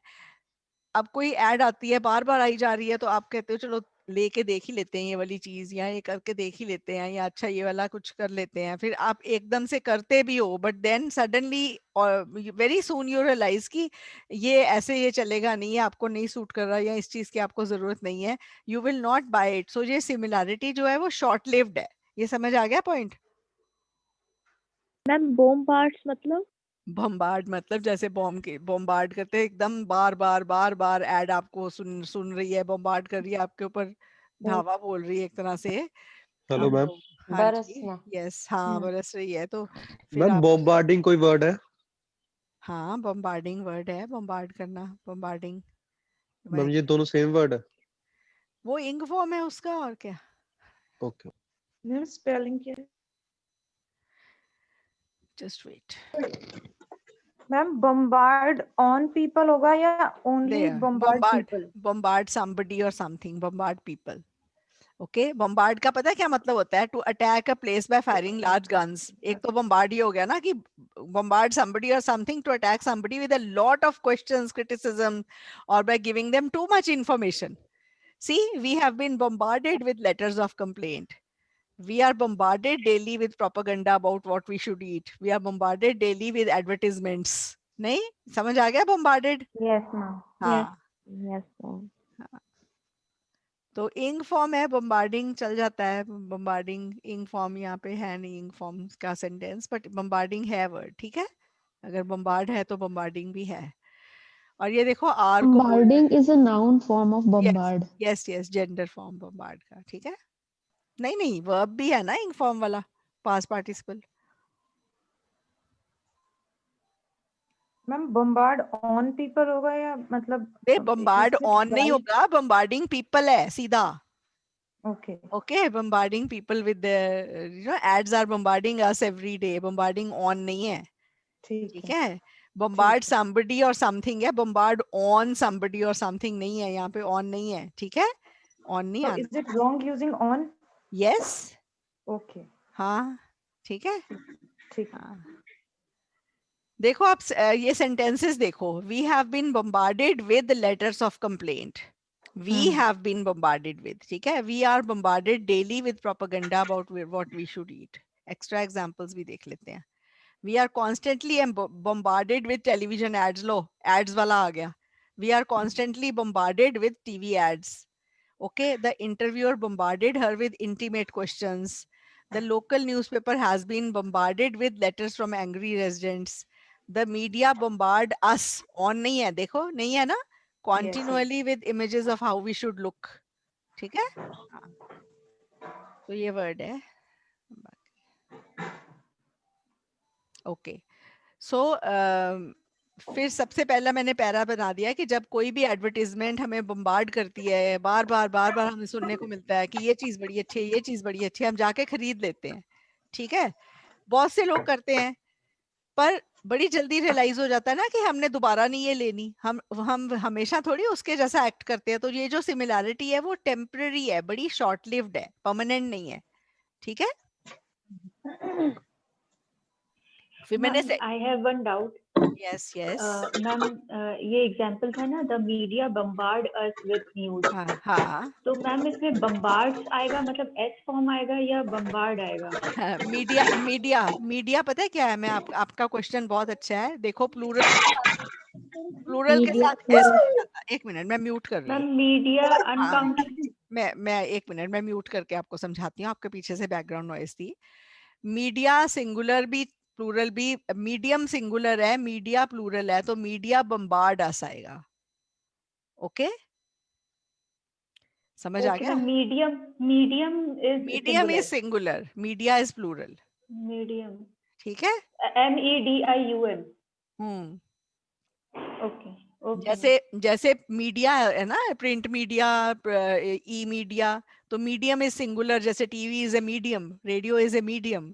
अब कोई ad आती है, बार बार आई जा रही है, तो आप कहते हो चलो लेके देख ही लेते हैं ये वाली चीज, या ये करके देख ही लेते हैं, या अच्छा ये वाला कुछ कर लेते हैं. फिर आप एकदम से करते भी हो, but then suddenly very soon you realize कि ये ऐसे ये चलेगा नहीं, आपको नहीं सूट कर रहा, या इस चीज की आपको जरूरत नहीं है, you will not buy it. So ये सिमिलैरिटी जो है वो शॉर्ट लिव्ड है. ये समझ आ गया पॉइंट? मैम बोम्बार्ड्स मतलब? बम्बार्ड मतलब जैसे बॉम्ब के बॉम्बार्ड करते हैं, एकदम बार बार एड आपको सुन रही है, बॉम्बार्ड कर रही है आपके ऊपर, धावा बोल रही है एक तरह से. Hello ma'am. बरसना. यस, हाँ बरस रही है. तो फिर मैम आप, बॉम्बार्डिंग कोई वर्ड है? हाँ बॉम्बार्डिंग वर्ड है, बॉम्बार्ड करना, बॉम्बार्डिंग. मैम ये दोनों सेम वर्ड है? वो इंग फॉर्म है उसका, और क्या. ओके. मैम स्पेलिंग क्या है? Just wait. Ma'am bombard on people होगा या only bombard people? bombard somebody or something, bombard people. Okay, bombard का पता है क्या मतलब होता है? To attack a place by firing large guns. एक तो bombard ही हो गया ना कि bombard somebody or something to attack somebody with a lot of questions, criticism, or by giving them too much information. See, we have been bombarded with letters of complaint. We are bombarded daily with propaganda about what we should eat. We are bombarded daily with advertisements. नहीं समझ आ गया? bombarded. Yes ma'am. हाँ. Yes ma'am. तो इंग form है, bombarding चल जाता है. बम्बार्डिंग इंग फॉर्म यहाँ पे है नहीं, इंग फॉर्म का सेंटेंस, बट बम्बार्डिंग है वर्ड. ठीक है, अगर बम्बार्ड है तो बम्बार्डिंग भी है. और ये देखो आर को Bombarding is a noun form of bombard. Yes gender form bombard का. ठीक है, नहीं वर्ब भी है ना इंग फॉर्म वाला, past participle. Ma'am bombard on people होगा या मतलब? बम्बार्ड ऑन नहीं होगा, बम्बार्डिंग पीपल है सीधा. Okay, bombarding people with the ads are bombarding us every day. bombarding on नहीं है. ठीक है, bombard somebody or something है, bombard on somebody or something नहीं है, यहाँ पे on नहीं है. ठीक है, on नहीं so आना. is it wrong using on? yes. Okay. हाँ ठीक है. ठीक. हाँ. देखो आप ये sentences देखो. We have been bombarded with letters of complaint. We have been bombarded with. ठीक है, we are bombarded daily with propaganda about what we should eat. Extra examples भी देख लेते हैं. We are constantly bombarded with television ads. Low ads वाला आ गया. We are constantly bombarded with TV ads. Okay, the interviewer bombarded her with intimate questions. The local newspaper has been bombarded with letters from angry residents. The media bombard us. On नहीं है, देखो नहीं है ना, continually with images of how we should look. ठीक है, तो ये वर्ड है. ओके, सो फिर सबसे पहला मैंने पैरा बना दिया कि जब कोई भी एडवर्टीजमेंट हमें बम्बार्ड करती है, बार बार हमें सुनने को मिलता है कि ये चीज बड़ी अच्छी है, ये चीज बड़ी अच्छी है, हम जाके खरीद लेते हैं. ठीक है, बहुत से लोग करते हैं, पर बड़ी जल्दी रियलाइज हो जाता है ना कि हमने दोबारा नहीं ये लेनी. हम हमेशा थोड़ी उसके जैसा एक्ट करते हैं. तो ये जो सिमिलैरिटी है वो टेम्पररी है, बड़ी शॉर्ट लिव्ड है, परमानेंट नहीं है. ठीक है, फिर मैंने I have one doubt. Yes, yes. Ma'am ये एग्जांपल था ना, the media bombard us with news, हाँ हाँ. तो मैम इसमें बम्बार्ड आएगा, मतलब एस फॉर्म आएगा या बम्बार्ड आएगा? मीडिया पता है क्या है? मैं आपका क्वेश्चन बहुत अच्छा है. देखो प्लूरल के मीडिया साथ एस नहीं आता. एक मिनट, मैं म्यूट कर रही मैम, हूँ. मीडिया हाँ, अनकाउंटेबल। मैं एक मिनट, मैं म्यूट करके आपको समझाती हूँ. आपके पीछे से बैकग्राउंड नॉइज थी. मीडिया सिंगुलर भी प्लूरल भी. मीडियम सिंगुलर है, मीडिया प्लूरल है, तो मीडिया बम्बार्ड आएगा. ओके, समझ आ ओके गया? Ma'am, medium medium is medium is singular. Singular, media is plural. Medium, ठीक है. MEDIUM। हम्म. ओके ओके जैसे जैसे मीडिया है ना, प्रिंट मीडिया, ई मीडिया, तो मीडियम इज सिंगुलर. जैसे TV is a medium, radio is a medium,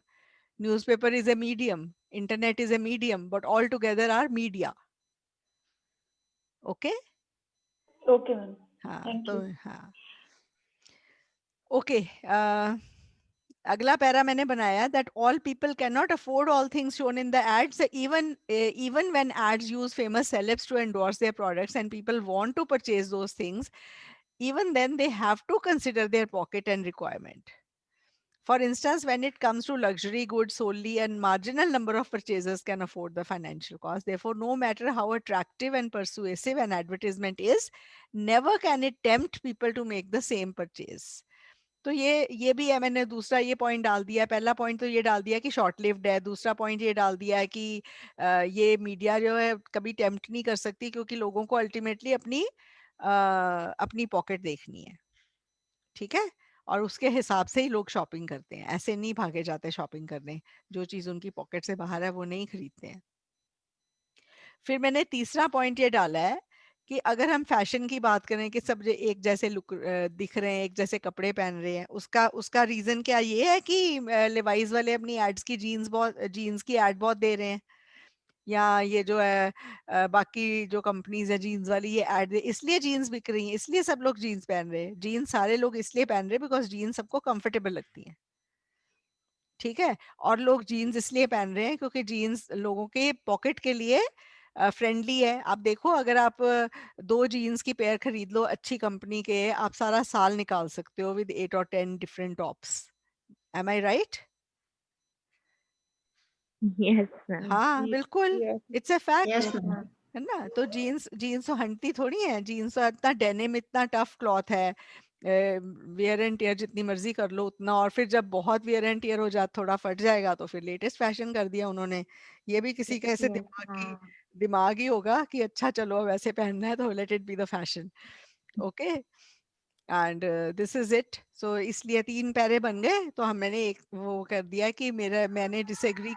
newspaper is a medium, internet is a medium, but all together are media. Okay. Okay ma'am, हाँ thank तो you. हाँ. Okay. अगला para मैंने बनाया that all people cannot afford all things shown in the ads, even when ads use famous celebs to endorse their products and people want to purchase those things, even then they have to consider their pocket and requirement. For instance, when it comes to luxury goods solely, a marginal number of purchasers can afford the financial cost. Therefore, no matter how attractive and persuasive an advertisement is, never can it tempt people to make the same purchase. तो ये भी है. मैंने दूसरा ये point डाल दिया. पहला पॉइंट तो ये डाल दिया कि शॉर्ट लिव्ड है. दूसरा पॉइंट ये डाल दिया है कि ये मीडिया जो है कभी टेम्प्ट नहीं कर सकती, क्योंकि लोगों को अल्टीमेटली अपनी पॉकेट देखनी है. ठीक है. और उसके हिसाब से ही लोग शॉपिंग करते हैं. ऐसे नहीं भागे जाते शॉपिंग करने. जो चीज उनकी पॉकेट से बाहर है वो नहीं खरीदते हैं. फिर मैंने तीसरा पॉइंट ये डाला है कि अगर हम फैशन की बात करें कि सब एक जैसे लुक दिख रहे हैं, एक जैसे कपड़े पहन रहे हैं, उसका रीजन क्या ये है कि लिवाइस वाले अपनी एड्स की जीन्स की एड बहुत दे रहे हैं, या ये जो है बाकी जो कंपनीज है जीन्स वाली, ये एड दे, इसलिए जीन्स बिक रही हैं, इसलिए सब लोग जीन्स पहन रहे हैं. जीन्स सारे लोग इसलिए पहन रहे हैं बिकॉज जीन्स सबको कंफर्टेबल लगती है. ठीक है. और लोग जीन्स इसलिए पहन रहे हैं क्योंकि जीन्स लोगों के पॉकेट के लिए फ्रेंडली है. आप देखो, अगर आप 2 जीन्स की पेयर खरीद लो अच्छी कंपनी के, आप सारा साल निकाल सकते हो विद 8 और 10 डिफरेंट टॉप्स. एम आई राइट? Yes ma'am. हाँ बिल्कुल, it's a fact. Yes, ma'am. है ना. तो जीन्स तो हंटती थोड़ी है. जीन्स तो इतना डेनिम, इतना टफ क्लॉथ है, वियर एंड टियर जितनी मर्जी कर लो उतना. और फिर जब बहुत वियर एंड टियर हो जाए, थोड़ा फट जाएगा, तो फिर लेटेस्ट फैशन कर दिया उन्होंने. ये भी किसी का ऐसे दिमाग ही होगा कि अच्छा चलो अब ऐसे पहनना है तो let it be the fashion. Okay. And this is it. So इसलिए 3 पैरे बन गए. तो मैंने एक वो कर दिया कि मैंने डिसएग्री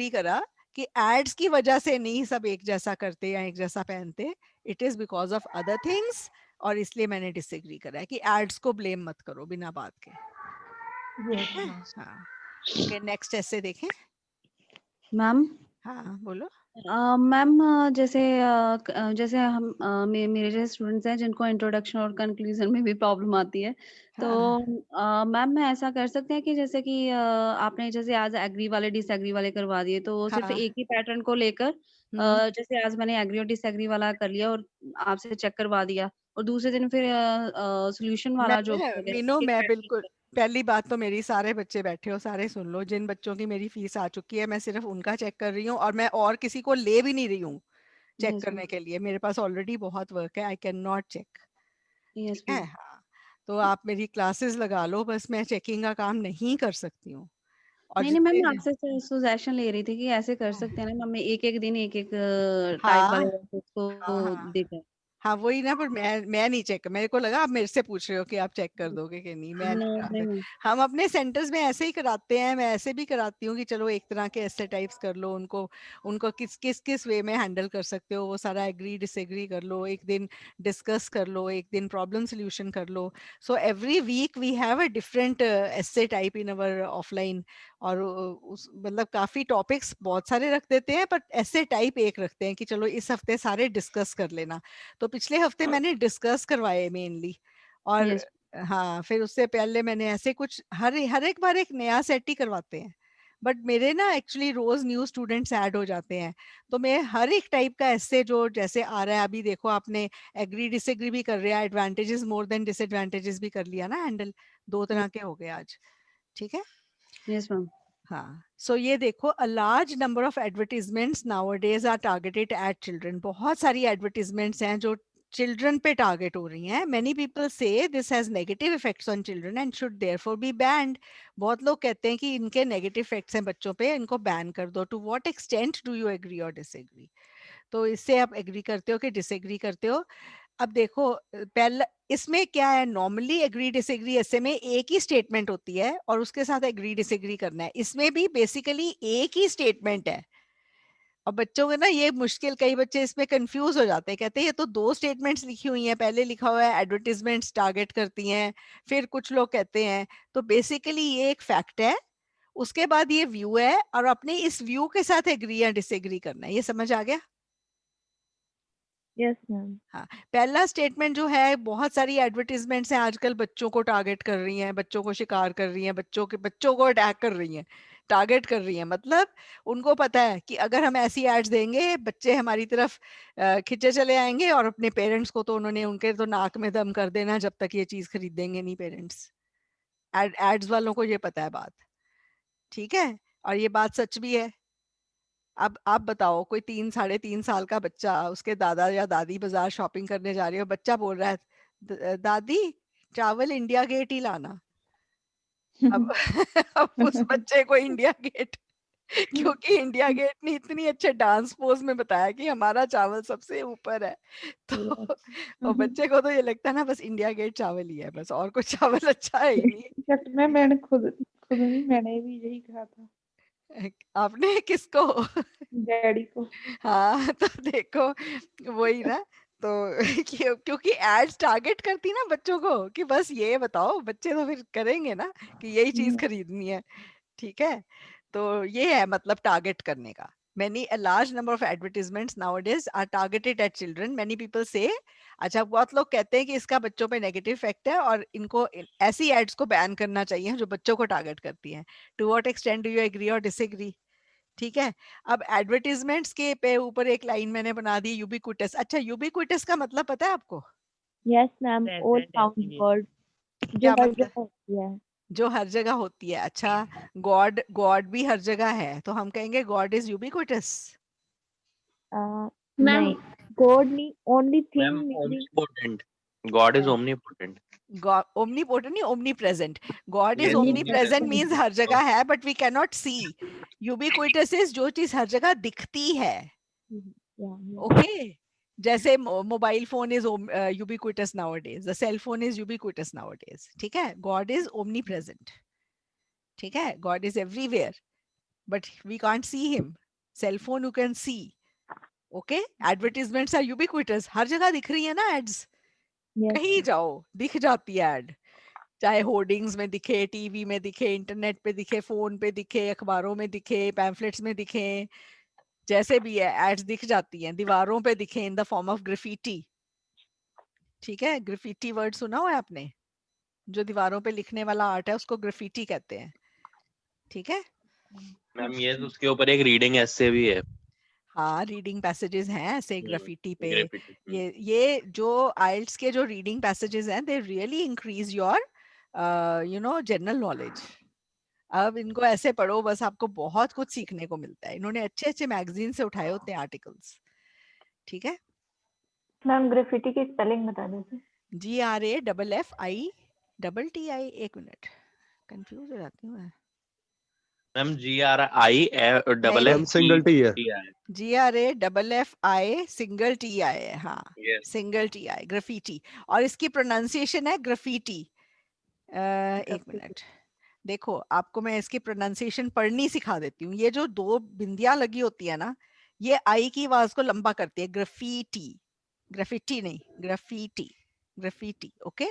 करा कि एड्स की वजह से नहीं सब एक जैसा करते या एक जैसा पहनते. It is because of other things. और इसलिए मैंने डिसएग्री करा है कि एड्स को ब्लेम मत करो बिना बात के. ठीक है. हाँ. ओके, नेक्स्ट ऐसे देखें. मैम हाँ बोलो. मैम जैसे हम मेरे जैसे स्टूडेंट्स हैं जिनको इंट्रोडक्शन और कंक्लूजन में भी प्रॉब्लम आती है, तो मैम मैं ऐसा कर सकते हैं कि जैसे कि आपने जैसे आज एग्री वाले डिसएग्री वाले करवा दिए, तो सिर्फ हाँ. एक ही पैटर्न को लेकर जैसे आज मैंने एग्री और डिसएग्री वाला कर लिया और आपसे चेक करवा दिया, और दूसरे दिन फिर सोल्यूशन वाला जो मीनू, मैं बिल्कुल, पहली बात तो मेरी, सारे बच्चे बैठे हो, सारे सुन लो. जिन बच्चों की मेरी फीस आ चुकी है, मैं सिर्फ उनका चेक कर रही हूँ, और मैं और किसी को ले भी नहीं रही हूँ चेक Yes, करने के लिए. मेरे पास ऑलरेडी बहुत वर्क है. I can not check. Yes ठीक है. हाँ. तो आप मेरी क्लासेस लगा लो, बस मैं चेकिंग का काम नहीं कर सकती हूँ. और नहीं मैम, जितने मैं आपसे सजेशन ले रही थी कि ऐसे कर सकते हैं ना मैम, एक एक दिन एक एक टाइप हाँ वाले को देकर. हाँ वही ना. पर मैं नहीं चेक. मेरे को लगा आप मेरे से पूछ रहे हो कि आप चेक कर दोगे कि नहीं. मैं नहीं नहीं कराते. मैम. हम अपने सेंटर्स में ऐसे ही कराते हैं. मैं ऐसे भी कराती हूँ कि चलो एक तरह के ऐसे टाइप्स कर लो. उनको किस वे में हैंडल कर सकते हो, वो सारा एग्री डिसएग्री कर लो. एक दिन डिस्कस कर लो, एक दिन प्रॉब्लम सोल्यूशन कर लो. So every week we have a different essay type in our offline. और उस मतलब काफी टॉपिक्स बहुत सारे रख देते हैं, पर ऐसे टाइप एक रखते हैं कि चलो इस हफ्ते सारे डिस्कस कर लेना. तो पिछले हफ्ते मैंने डिस्कस करवाए मेनली. और यस हाँ, फिर उससे पहले मैंने ऐसे कुछ हर एक बार एक नया सेट ही करवाते हैं. बट मेरे ना एक्चुअली रोज न्यू स्टूडेंट्स ऐड हो जाते हैं, तो मैं हर एक टाइप का ऐसे जो जैसे आ रहा है, अभी देखो आपने एग्री डिसएग्री भी कर रहा है, एडवांटेजेस मोर देन डिसएडवांटेजेस भी कर लिया ना हैंडल, 2 तरह के हो गए आज, ठीक है। Yes ma'am. हाँ, सो ये देखो, a large number of advertisements nowadays are targeted at children. बहुत सारी एडवर्टीजमेंट्स हैं जो चिल्ड्रन पे टारगेट हो रही हैं। Many people say this has negative effects on children and should therefore be banned. बहुत लोग कहते हैं कि इनके नेगेटिव इफेक्ट्स हैं बच्चों पे, इनको बैन कर दो। To what extent do you agree और डिसएग्री? तो इससे आप एग्री करते हो कि डिसएग्री करते हो? अब देखो, पहला इसमें क्या है, नॉर्मली एग्री डिसएग्री ऐसे में एक ही स्टेटमेंट होती है और उसके साथ एग्री डिसएग्री करना है। इसमें भी बेसिकली एक ही स्टेटमेंट है। और बच्चों को ना ये मुश्किल, कई बच्चे इसमें कंफ्यूज हो जाते हैं, कहते हैं ये तो 2 स्टेटमेंट्स लिखी हुई हैं, पहले लिखा हुआ है एडवर्टीजमेंट्स टारगेट करती हैं, फिर कुछ लोग कहते हैं। तो बेसिकली ये एक फैक्ट है, उसके बाद ये व्यू है, और अपने इस व्यू के साथ एग्री या डिसएग्री करना है। ये समझ आ गया? Yes ma'am. हाँ, पहला स्टेटमेंट जो है, बहुत सारी एडवर्टीजमेंट्स हैं आजकल बच्चों को टारगेट कर रही हैं, बच्चों को शिकार कर रही हैं, बच्चों को अटैक कर रही हैं, टारगेट कर रही हैं। मतलब उनको पता है कि अगर हम ऐसी एड्स देंगे, बच्चे हमारी तरफ खिंचे चले आएंगे, और अपने पेरेंट्स को तो उन्होंने उनके तो नाक में दम कर देना जब तक ये चीज खरीदेंगे नहीं पेरेंट्स। एड्स वालों को ये पता है बात, ठीक है, और ये बात सच भी है। अब आप बताओ, कोई 3 साढ़े 3 साल का बच्चा, उसके दादा या दादी बाजार शॉपिंग करने जा रही है, बच्चा बोल रहा है दादी चावल इंडिया गेट ही लाना। अब अब उस बच्चे को इंडिया गेट क्योंकि इंडिया गेट ने इतनी अच्छे डांस पोज में बताया कि हमारा चावल सबसे ऊपर है, तो और बच्चे को तो ये लगता है ना बस इंडिया गेट चावल ही है, बस और कुछ चावल अच्छा है ही नहीं। सच में मैंने खुद मैंने भी यही कहा था आपने किसको? डैडी को। हाँ, तो देखो वही ना, तो क्योंकि एड्स टारगेट करती ना बच्चों को कि बस ये बताओ, बच्चे तो फिर करेंगे ना कि यही चीज खरीदनी है, ठीक है। तो ये है मतलब टारगेट करने का। a large number of advertisements nowadays are targeted at children. Many people say, अच्छा, बहुत लोग कहते हैं कि इसका बच्चों पे नेगेटिव इफेक्ट है और इनको ऐसी एड्स को बैन करना चाहिए जो बच्चों को टारगेट करती हैं। To what extent do you agree और डिसएग्री? ठीक है। अब एडवर्टीजमेंट्स के पे ऊपर एक लाइन मैंने बना दी, यूबिक्विटस। अच्छा, यूबिक्विटस का मतलब पता है आपको? Yes ma'am, all sound word जो क्या हर मतलब? जगह होती है। जो हर जगह होती है। अच्छा, गॉड गॉड भी हर जगह है, तो हम कहेंगे गॉड इज यूबिक्विटस। नहीं, गॉड नहीं, only thing ma'am meaning omnipotent, God is omnipotent. Omnipotent नहीं, omnipresent. God is Yes, omnipresent omnipresent. Means हर जगह है, but we can not see. Ubiquitous is जो चीज हर जगह दिखती है। ओके, जैसे mobile phone is ubiquitous nowadays, the cell phone is ubiquitous nowadays, ठीक है। गॉड इज ओमनी प्रेजेंट, ठीक है। God is everywhere but we can't see him. Cell phone you can see, okay. Advertisements are ubiquitous, हर जगह दिख रही है ना एड्स, कहीं जाओ दिख जाती है एड, चाहे होर्डिंग्स में दिखे, टीवी में दिखे, इंटरनेट पे दिखे, फोन पे दिखे, अखबारों में दिखे, पैम्फलेट्स में दिखे, जैसे भी है एड्स दिख जाती हैं। दीवारों पे दिखे in the form of graffiti, ठीक है। ग्राफिटी वर्ड सुना हुआ है आपने? जो दीवारों पे लिखने वाला आर्ट है उसको ग्राफिटी कहते हैं, ठीक है। मैम ये तो उसके ऊपर एक रीडिंग एस्से भी है। हाँ, रीडिंग पैसेजेस हैं ऐसे ग्राफिटी पे। ग्राफिटी। ये जो आइल्स के जो रीडिंग पैसेजेस हैं, they really increase your general knowledge. अब इनको ऐसे पढ़ो बस, आपको बहुत कुछ सीखने को मिलता है। इन्होंने अच्छे अच्छे मैगजीन से उठाए होते हैं आर्टिकल्स, ठीक है। मैम ग्राफिटी की स्पेलिंग बता दीजिए। GRAFFITTI। एक मिनट, कंफ्यूज हो जाती हूँ मैं। Ma'am GRI ma'am single T है। GRAFFI है, हाँ, Yes. Single TI, graffiti. और इसकी प्रोनाउंसिएशन है ग्राफिटी। एक मिनट, देखो आपको मैं इसकी प्रोनाउंसिएशन पढ़नी सिखा देती हूँ। ये जो 2 बिंदियां लगी होती है ना, ये आई की आवाज को लंबा करती है। ग्राफिटी, ग्राफिटी नहीं, graffiti, graffiti, okay.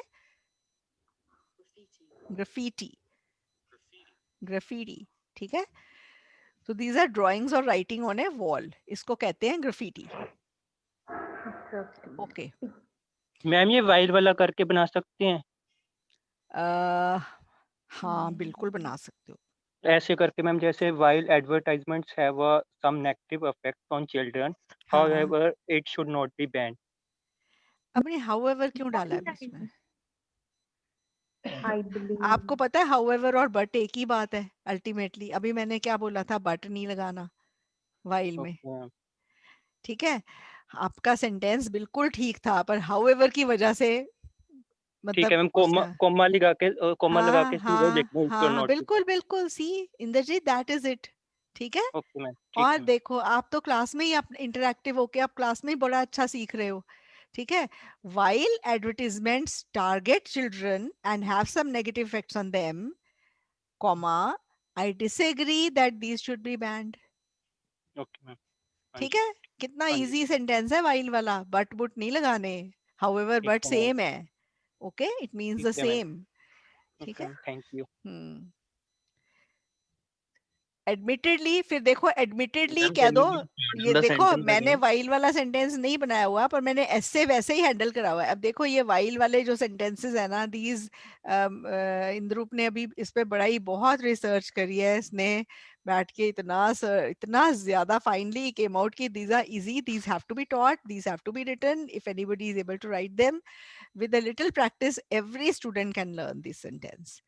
Graffiti, graffiti, ठीक है। तो दीज आर ड्राइंग्स और राइटिंग ऑन ए वॉल, इसको कहते हैं ग्राफिटी, ओके। मैम ये वाइट वाला करके बना सकते हैं? हाँ, बिल्कुल बना सकते हो। ऐसे करके मैम जैसे while advertisements have some negative effects on children, हाँ however it should not be banned. आपने however क्यों डाला है बीच में? I believe आपको पता है however और but एक ही बात है अल्टीमेटली. अभी मैंने क्या बोला था, but नहीं लगाना while में. Okay, ma'am. ठीक है, आपका सेंटेंस बिल्कुल ठीक था पर however की वजह से ठीक है मतलब मैम, कोमा उसका कोमा लगा के हाँ सीधे हाँ लिखना, it should हाँ not be बिल्कुल बिल्कुल. सी इंद्रजीत, दैट इज इट. ठीक है. banned. Okay मैम, ठीक और है मैम. देखो आप तो क्लास में ही आप इंटरैक्टिव होके आप क्लास में ही बड़ा अच्छा सीख रहे हो. ठीक है. while advertisements target children and have some negative effects on them, comma, I disagree that these should be banned. Okay ma'am, हाँ ठीक जी, है. कितना हाँ जी, इजी सेंटेंस है while वाला. बट बुट नहीं लगाने. however ठीक but है मैम, सेम है. ओके, इट मींस ठीक द है मैम. सेम. ठीक ओके है. Ma'am, thank you. Hmm. Admittedly, फिर देखो एडमिटेडली Ma'am, कह can दो. you please ये pardon the देखो sentence मैंने again? वाइल वाला सेंटेंस नहीं बनाया हुआ पर मैंने ऐसे वैसे ही हैंडल करा हुआ है. अब देखो ये वाइल वाले जो सेंटेंसेस है ना, दीज इंद्रुप ने अभी इस पे बड़ा ही बहुत रिसर्च करी है. इसने बैठ के इतना ज्यादा फाइनली केम आउट की these are easy, these have to be taught, these have to be written. If anybody is able to write them with a little practice, every student can learn this sentence.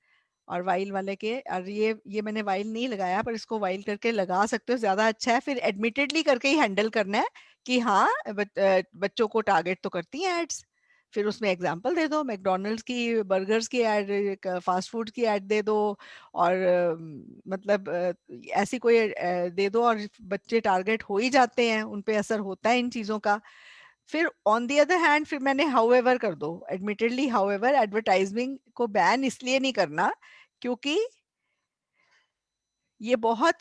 और वाइल वाले के, और ये मैंने while नहीं लगाया पर इसको वाइल करके लगा सकते हो, ज्यादा अच्छा है. फिर एडमिटेडली करके ही हैंडल करना है कि हाँ बच्चों को टारगेट तो करती हैं एड्स. फिर उसमें एग्जांपल दे दो, मैकडॉनल्ड्स की, बर्गर्स की एड, फास्ट फूड की एड दे दो. और मतलब ऐसी कोई दे दो और बच्चे टारगेट हो ही जाते हैं, उन पे असर होता है इन चीजों का. फिर ऑन दी अदर हैंड फिर मैंने हाउएवर कर दो. एडमिटेडली हाउएवर एडवर्टाइजिंग को बैन इसलिए नहीं करना क्योंकि ये बहुत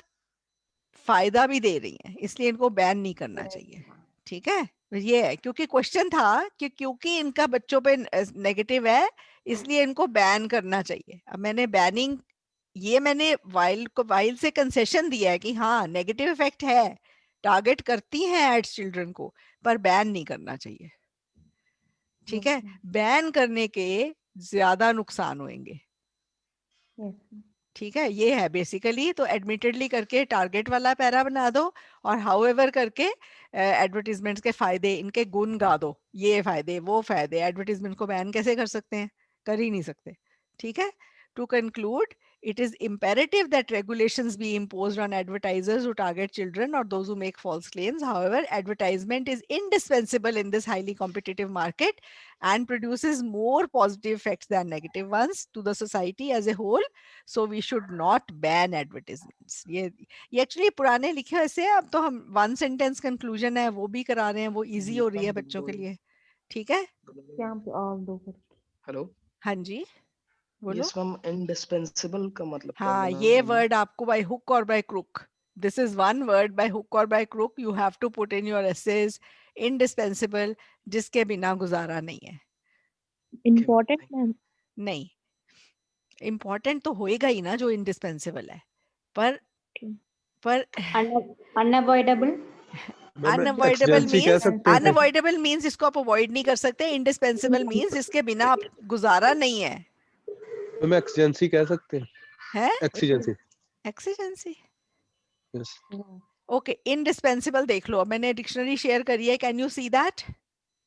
फायदा भी दे रही हैं, इसलिए इनको बैन नहीं करना चाहिए. ठीक है. ये है क्योंकि क्वेश्चन था कि क्योंकि इनका बच्चों पे नेगेटिव है इसलिए इनको बैन करना चाहिए. अब मैंने बैनिंग, ये मैंने वाइल से कंसेशन दिया है कि हाँ नेगेटिव इफेक्ट है, टारगेट करती हैं एड्स चिल्ड्रन को, पर बैन नहीं करना चाहिए. ठीक है. बैन करने के ज्यादा नुकसान होंगे. ठीक है. ये है बेसिकली. तो एडमिटेडली करके टारगेट वाला पैरा बना दो और हाउएवर करके एडवर्टीजमेंट्स के फायदे, इनके गुण गा दो. ये फायदे वो फायदे. एडवर्टीजमेंट को बैन कैसे कर सकते हैं? कर ही नहीं सकते. ठीक है. To conclude, it is imperative that regulations be imposed on advertisers who target children or those who make false claims. However, advertisement is indispensable in this highly competitive market and produces more positive effects than negative ones to the society as a whole. So we should not ban advertisements. ये actually पुराने लिखे हुए से, अब तो हम one sentence conclusion है वो भी करा रहे हैं, वो easy हो रही है बच्चों के लिए. ठीक है. हेलो. हाँ जी, बोलो. यस मैम, इंडिस्पेंसिबल का मतलब क्या हाँ, बना ये मैम? वर्ड आपको by hook or by crook. This is one word, by hook or by crook. You have to put in your essays indispensable, जिसके बिना गुजारा नहीं है. Important ma'am. नहीं, इम्पोर्टेंट तो होएगा ही ना जो indispensable है. पर unavoidable. unavoidable exigency कह means, सकते हैं. unavoidable means इसको आप अवॉइड नहीं कर सकते. indispensable means जिसके बिना आप गुजारा नहीं है. हम exigency कह सकते हैं. है exigency. exigency. Yes. Okay. indispensable देख लो, मैंने डिक्शनरी शेयर करी है. Can you see that?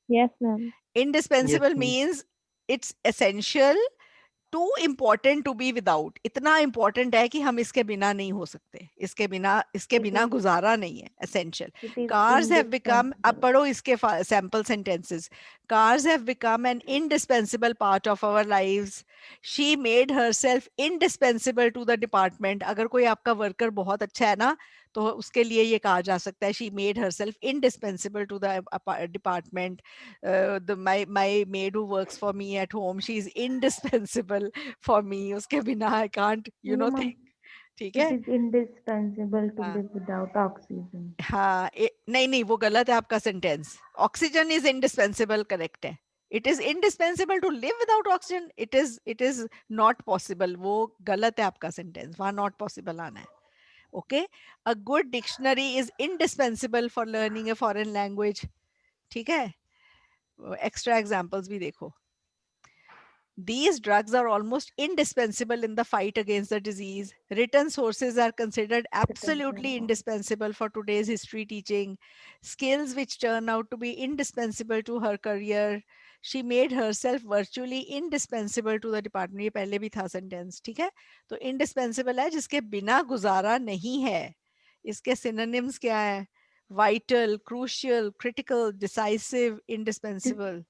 Yes ma'am. indispensable ma'am. means it's essential, too important to be without. इतना important है कि हम इसके बिना नहीं हो सकते, इसके बिना गुजारा नहीं है. essential. It is Cars have become, अब indispensable. पढ़ो इसके sample sentences. Cars have become an indispensable part of our lives. She made herself indispensable to the department. अगर कोई आपका वर्कर बहुत अच्छा है ना, तो उसके लिए ये कहा जा सकता है, she made herself indispensable to the department. My maid who works for me at home, she is indispensable for me. उसके बिना I can't, No, ma'am. think. ठीक It है. is indispensable to हाँ. live without oxygen. हाँ, नहीं वो गलत है आपका sentence. Oxygen is indispensable correct है. It is indispensable to live without oxygen, it is not possible. वो गलत है आपका सेंटेंस, वहां नॉट पॉसिबल आना है. Okay. A good dictionary is indispensable for learning a foreign language. ठीक है. एक्स्ट्रा एग्जांपल्स भी देखो. These drugs are almost indispensable in the fight against the disease. Written sources are considered absolutely indispensable for today's history teaching. Skills which turn out to be indispensable to her career. She made herself virtually indispensable to the department. ये पहले भी था sentence, ठीक है? तो indispensable है जिसके बिना गुजारा नहीं है. इसके synonyms क्या है? Vital, crucial, critical, decisive, indispensable.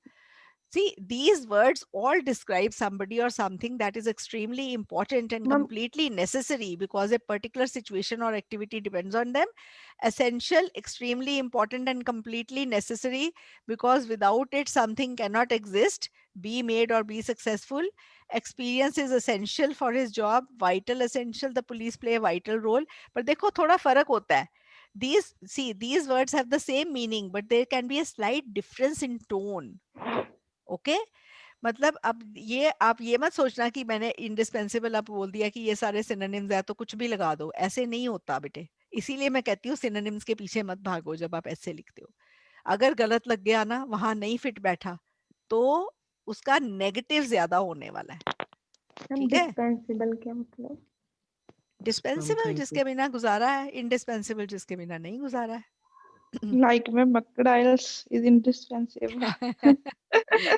See, these words all describe somebody or something that is extremely important and Ma'am, completely necessary because a particular situation or activity depends on them. Essential, extremely important, and completely necessary because without it, something cannot exist, be made, or be successful. Experience is essential for his job. Vital, essential. The police play a vital role. But देखो थोड़ा फर्क होता है. These words have the same meaning, but there can be a slight difference in tone. Okay मतलब अब ये आप ये मत सोचना कि मैंने इंडिस्पेंसिबल आप बोल दिया कि ये सारे सिनोनिम्स है तो कुछ भी लगा दो, ऐसे नहीं होता बेटे. इसीलिए मैं कहती हूँ सिनोनिम्स के पीछे मत भागो जब आप ऐसे लिखते हो. अगर गलत लग गया ना, वहां नहीं फिट बैठा, तो उसका नेगेटिव ज्यादा होने वाला है. ठीक है, डिस्पेंसिबल क्या मतलब? डिस्पेंसिबल जिसके बिना गुजारा है, इंडिस्पेंसिबल जिसके बिना नहीं गुजारा है. Like ma'am, crocodiles is indispensable.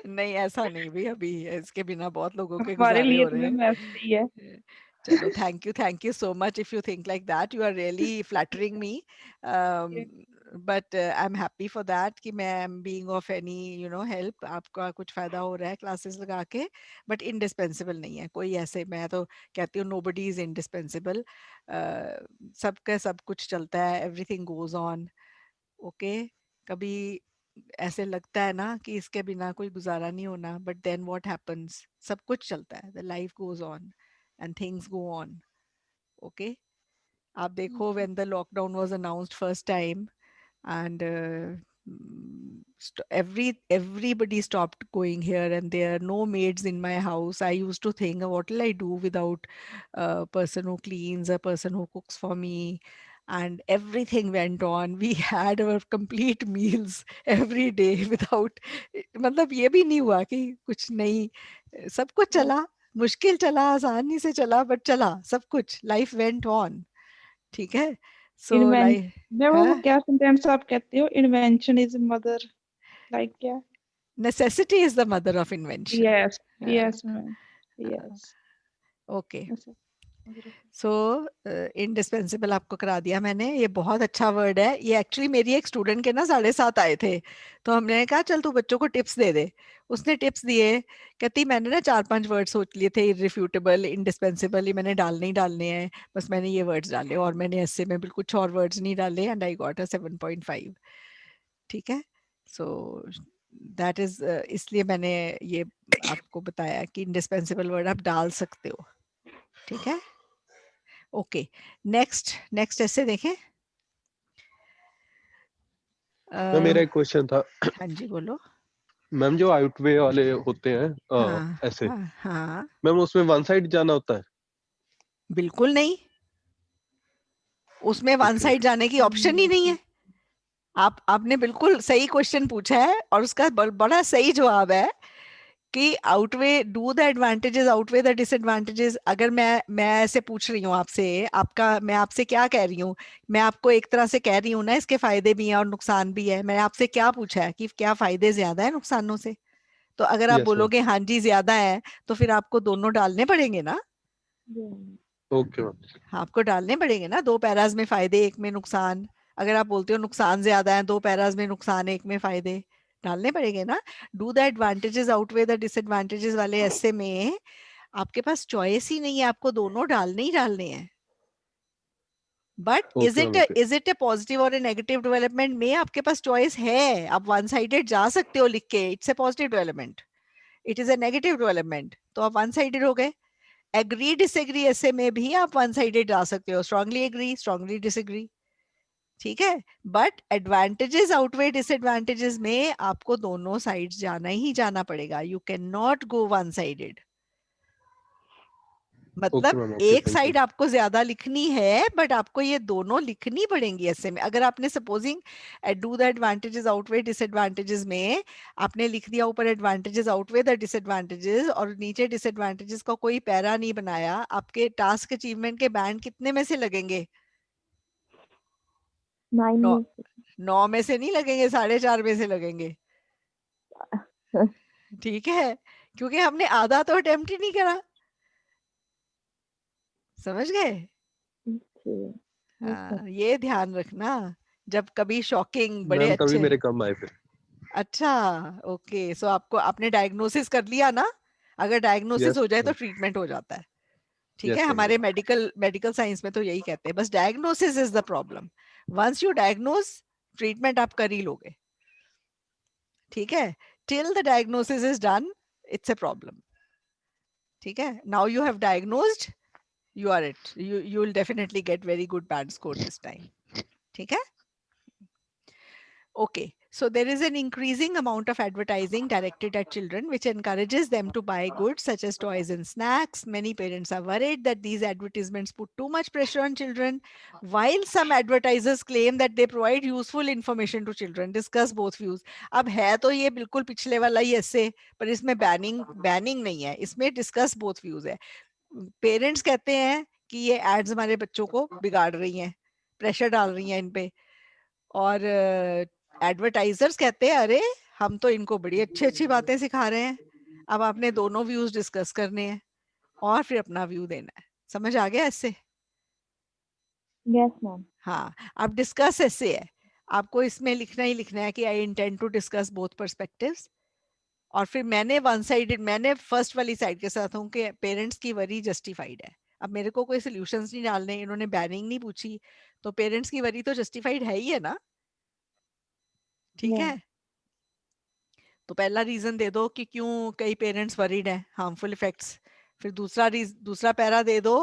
नहीं ऐसा नहीं भी, अभी इसके बिना बहुत लोगों के हमारे गुजारे लिए हो तो रहे मैम हैं. ऐसे ही है. चलो, thank you so much. If you think like that, you are really flattering me. But I am happy for that कि मैं am being of any help. आपका कुछ फायदा हो रहा है क्लासेस लगा के. बट इंडिस्पेंसिबल नहीं है कोई ऐसे. मैं तो कहती हूँ नोबडी इज इंडिस्पेंसिबल. सबका सब कुछ चलता है, एवरीथिंग गोज ऑन. ओके, कभी ऐसे लगता है ना कि इसके बिना कोई गुजारा नहीं होना, बट देन व्हाट हैपेंस, सब कुछ चलता है. The life goes on and things go on. Okay, आप देखो when the lockdown was announced first time and everybody stopped going here and there are no maids in my house. I used to think, what will I do without a person who cleans, a person who cooks for me? And everything went on. We had our complete meals every day without, मतलब ये भी नहीं हुआ कि कुछ नहीं, सब कुछ चला. मुश्किल चला, आसानी से चला, बट चला सब कुछ. Life went on. ठीक है. सो लाइफ मैम वो क्या सेंटेंस आप कहते हो? इन्वेंशन इज मदर, लाइक क्या? Necessity is the mother of invention. Yes yes ma'am, yes. Okay, so indispensable आपको करा दिया मैंने. ये बहुत अच्छा वर्ड है. ये एक्चुअली मेरी एक स्टूडेंट के ना 7.5 आए थे, तो हमने कहा चल तू बच्चों को टिप्स दे दे. उसने टिप्स दिए, कहती मैंने ना 4-5 वर्ड सोच लिए थे. इररिफ्यूटेबल, इंडिस्पेंसिबल, ये मैंने डालने ही डालने हैं, बस मैंने ये वर्ड्स डाले और मैंने ऐसे में बिल्कुल कुछ और वर्ड्स नहीं डाले. And I got a 7.5. ठीक है. सो दैट इज, इसलिए मैंने ये आपको बताया कि इंडिस्पेंसिबल वर्ड आप डाल सकते हो. ठीक है. ओके, नेक्स्ट ऐसे देखें. मेरा एक क्वेश्चन था. हाँ जी बोलो. मैम जो आउटवे वाले होते हैं हाँ, ऐसे, हाँ, मैम उसमें वन साइड जाना होता है? बिल्कुल नहीं. उसमें वन साइड जाने की ऑप्शन ही नहीं है. आपने बिल्कुल सही क्वेश्चन पूछा है और उसका बड़ा सही जवाब है कि outweigh, do the advantages outweigh the disadvantages. अगर मैं ऐसे पूछ रही हूँ आपसे, मैं आपसे क्या कह रही हूँ? मैं आपको एक तरह से कह रही हूँ ना, इसके फायदे भी हैं और नुकसान भी है. मैं आपसे क्या पूछा है कि क्या फायदे ज्यादा है नुकसानों से? तो अगर आप बोलोगे हाँ जी ज्यादा है, तो फिर आपको दोनों डालने पड़ेंगे ना. ओके, आपको डालने पड़ेंगे ना. 2 पैराज में फायदे, 1 में नुकसान. अगर आप बोलते हो नुकसान ज्यादा है, 2 पैराज में नुकसान, 1 में फायदे, डालने पड़ेंगे ना. Do the advantages outweigh the disadvantages वाले ऐसे में आपके पास चॉइस ही नहीं है, आपको दोनों डालने ही डालने हैं. But is it A positive और ए नेगेटिव डेवलपमेंट? में आपके पास चॉइस है. आप वन साइडेड जा सकते हो लिख के, it's a positive development. It is a negative development, तो आप वन साइडेड हो गए. एग्री डिसएग्री ऐसे में भी आप वन साइडेड जा सकते हो. Strongly agree, strongly disagree. ठीक है. बट एडवांटेजेस आउटवे डिसएडवांटेजेस में आपको दोनों साइड्स जाना ही जाना पड़ेगा. You can not go one sided. मतलब मैम, ओके, एक थैंक यू। साइड आपको ज्यादा लिखनी है, बट आपको ये दोनों लिखनी पड़ेंगी ऐसे में। अगर आपने supposing do the advantages outweigh disadvantages में आपने लिख दिया ऊपर एडवांटेजेस आउटवे द डिसएडवांटेजेस और नीचे डिसएडवांटेजेस का कोई पैरा नहीं बनाया, आपके टास्क अचीवमेंट के बैंड कितने में से लगेंगे? 9 नौ में 9 में से नहीं लगेंगे, 4.5 में से लगेंगे। ठीक है, क्योंकि हमने आधा तो अटेम्प्ट ही नहीं करा। समझ गए? हाँ, ये ध्यान रखना जब कभी शॉकिंग बड़े मैम तभी अच्छे। मेरे कम आए फिर। अच्छा, ओके, सो आपको आपने डायग्नोसिस कर लिया ना? अगर डायग्नोसिस यस हो जाए तो मैम, ट्रीटमेंट हो जाता है। ठीक है, यस मैम, हमारे मेडिकल साइंस में तो यही कहते हैं, बस diagnosis is the problem. Once you diagnose, treatment आप कर ही लोगे। ठीक है, till the diagnosis is done it's a problem. ठीक है, now you have diagnosed, you are it, you will definitely get very good band score this time. ठीक है? Okay, so there is an increasing amount of advertising directed at children which encourages them to buy goods such as toys and snacks. Many parents are worried that these advertisements put too much pressure on children, while some advertisers claim that they provide useful information to children. Discuss both views. अब है तो ये बिल्कुल पिछले वाला ही ऐसे, पर इसमें बैनिंग नहीं है, इसमें डिस्कस बोथ व्यूज है। पेरेंट्स कहते हैं कि ये एड्स हमारे बच्चों को बिगाड़ रही हैं, प्रेशर डाल रही हैं इन पे, और एडवर्टाइजर्स कहते हैं अरे हम तो इनको बड़ी अच्छी अच्छी बातें सिखा रहे हैं। अब आपने दोनों व्यूज डिस्कस करने हैं और फिर अपना व्यू देना है। समझ आ गया इससे? Yes ma'am. हाँ, अब डिस्कस ऐसे है, आपको इसमें लिखना ही लिखना है कि I intend to discuss both perspectives. और फिर मैंने फर्स्ट वाली साइड के साथ हूँ कि पेरेंट्स की वरी जस्टिफाइड है। अब मेरे को कोई सॉल्यूशंस नहीं डालने, इन्होंने बैनिंग नहीं पूछी, तो पेरेंट्स की वरी तो जस्टिफाइड है ही है ना। ठीक है, तो पहला रीजन दे दो कि क्यों कई पेरेंट्स वरीड हैं, हार्मफुल इफेक्ट्स। फिर दूसरा पैरा दे दो।